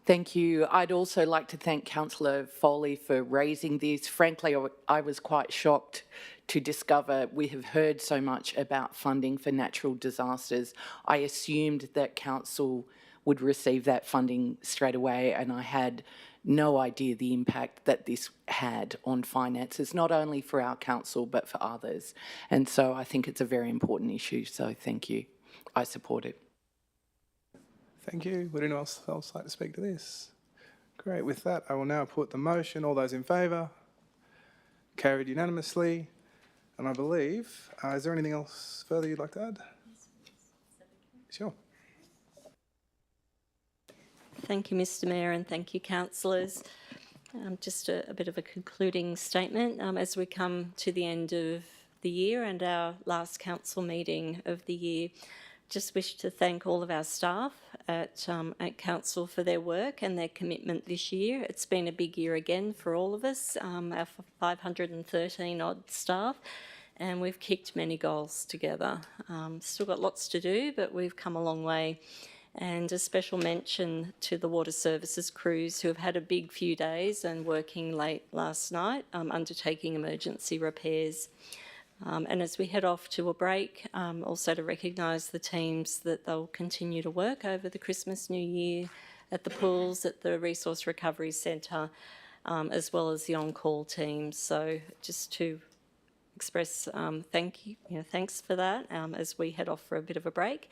Thank you. I'd also like to thank Councillor Foley for raising this. Frankly, I was quite shocked to discover we have heard so much about funding for natural disasters. I assumed that council would receive that funding straight away, and I had no idea the impact that this had on finances, not only for our council but for others. And so I think it's a very important issue, so thank you. I support it. Thank you. Would anyone else like to speak to this? Great. With that, I will now put the motion. All those in favour? Carried unanimously. And I believe, is there anything else further you'd like to add? Sure. Thank you, Mr Mayor, and thank you, councillors. Just a bit of a concluding statement as we come to the end of the year and our last council meeting of the year. Just wish to thank all of our staff at council for their work and their commitment this year. It's been a big year again for all of us, our 513 odd staff, and we've kicked many goals together. Still got lots to do, but we've come a long way. And a special mention to the water services crews who have had a big few days and working late last night, undertaking emergency repairs. And as we head off to a break, also to recognise the teams that they'll continue to work over the Christmas New Year at the pools, at the Resource Recovery Centre, as well as the on-call teams. So just to express thanks for that as we head off for a bit of a break.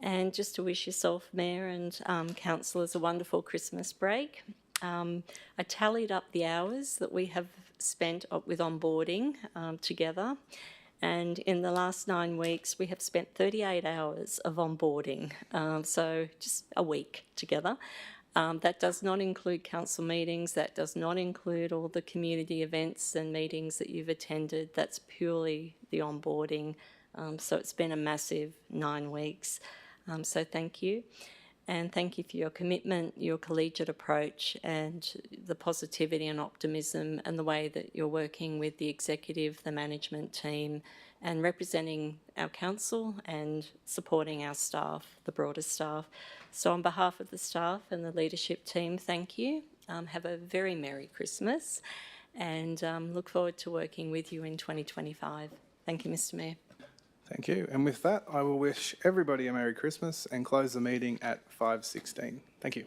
And just to wish yourself, Mayor and councillors, a wonderful Christmas break. I tallied up the hours that we have spent with onboarding together, and in the last 9 weeks we have spent 38 hours of onboarding, so just a week together. That does not include council meetings, that does not include all the community events and meetings that you've attended. That's purely the onboarding, so it's been a massive 9 weeks, so thank you. And thank you for your commitment, your collegiate approach, and the positivity and optimism, and the way that you're working with the executive, the management team, and representing our council and supporting our staff, the broader staff. So on behalf of the staff and the leadership team, thank you. Have a very Merry Christmas, and look forward to working with you in 2025. Thank you, Mr. Mayor. Thank you. And with that, I will wish everybody a Merry Christmas and close the meeting at 5:16. Thank you.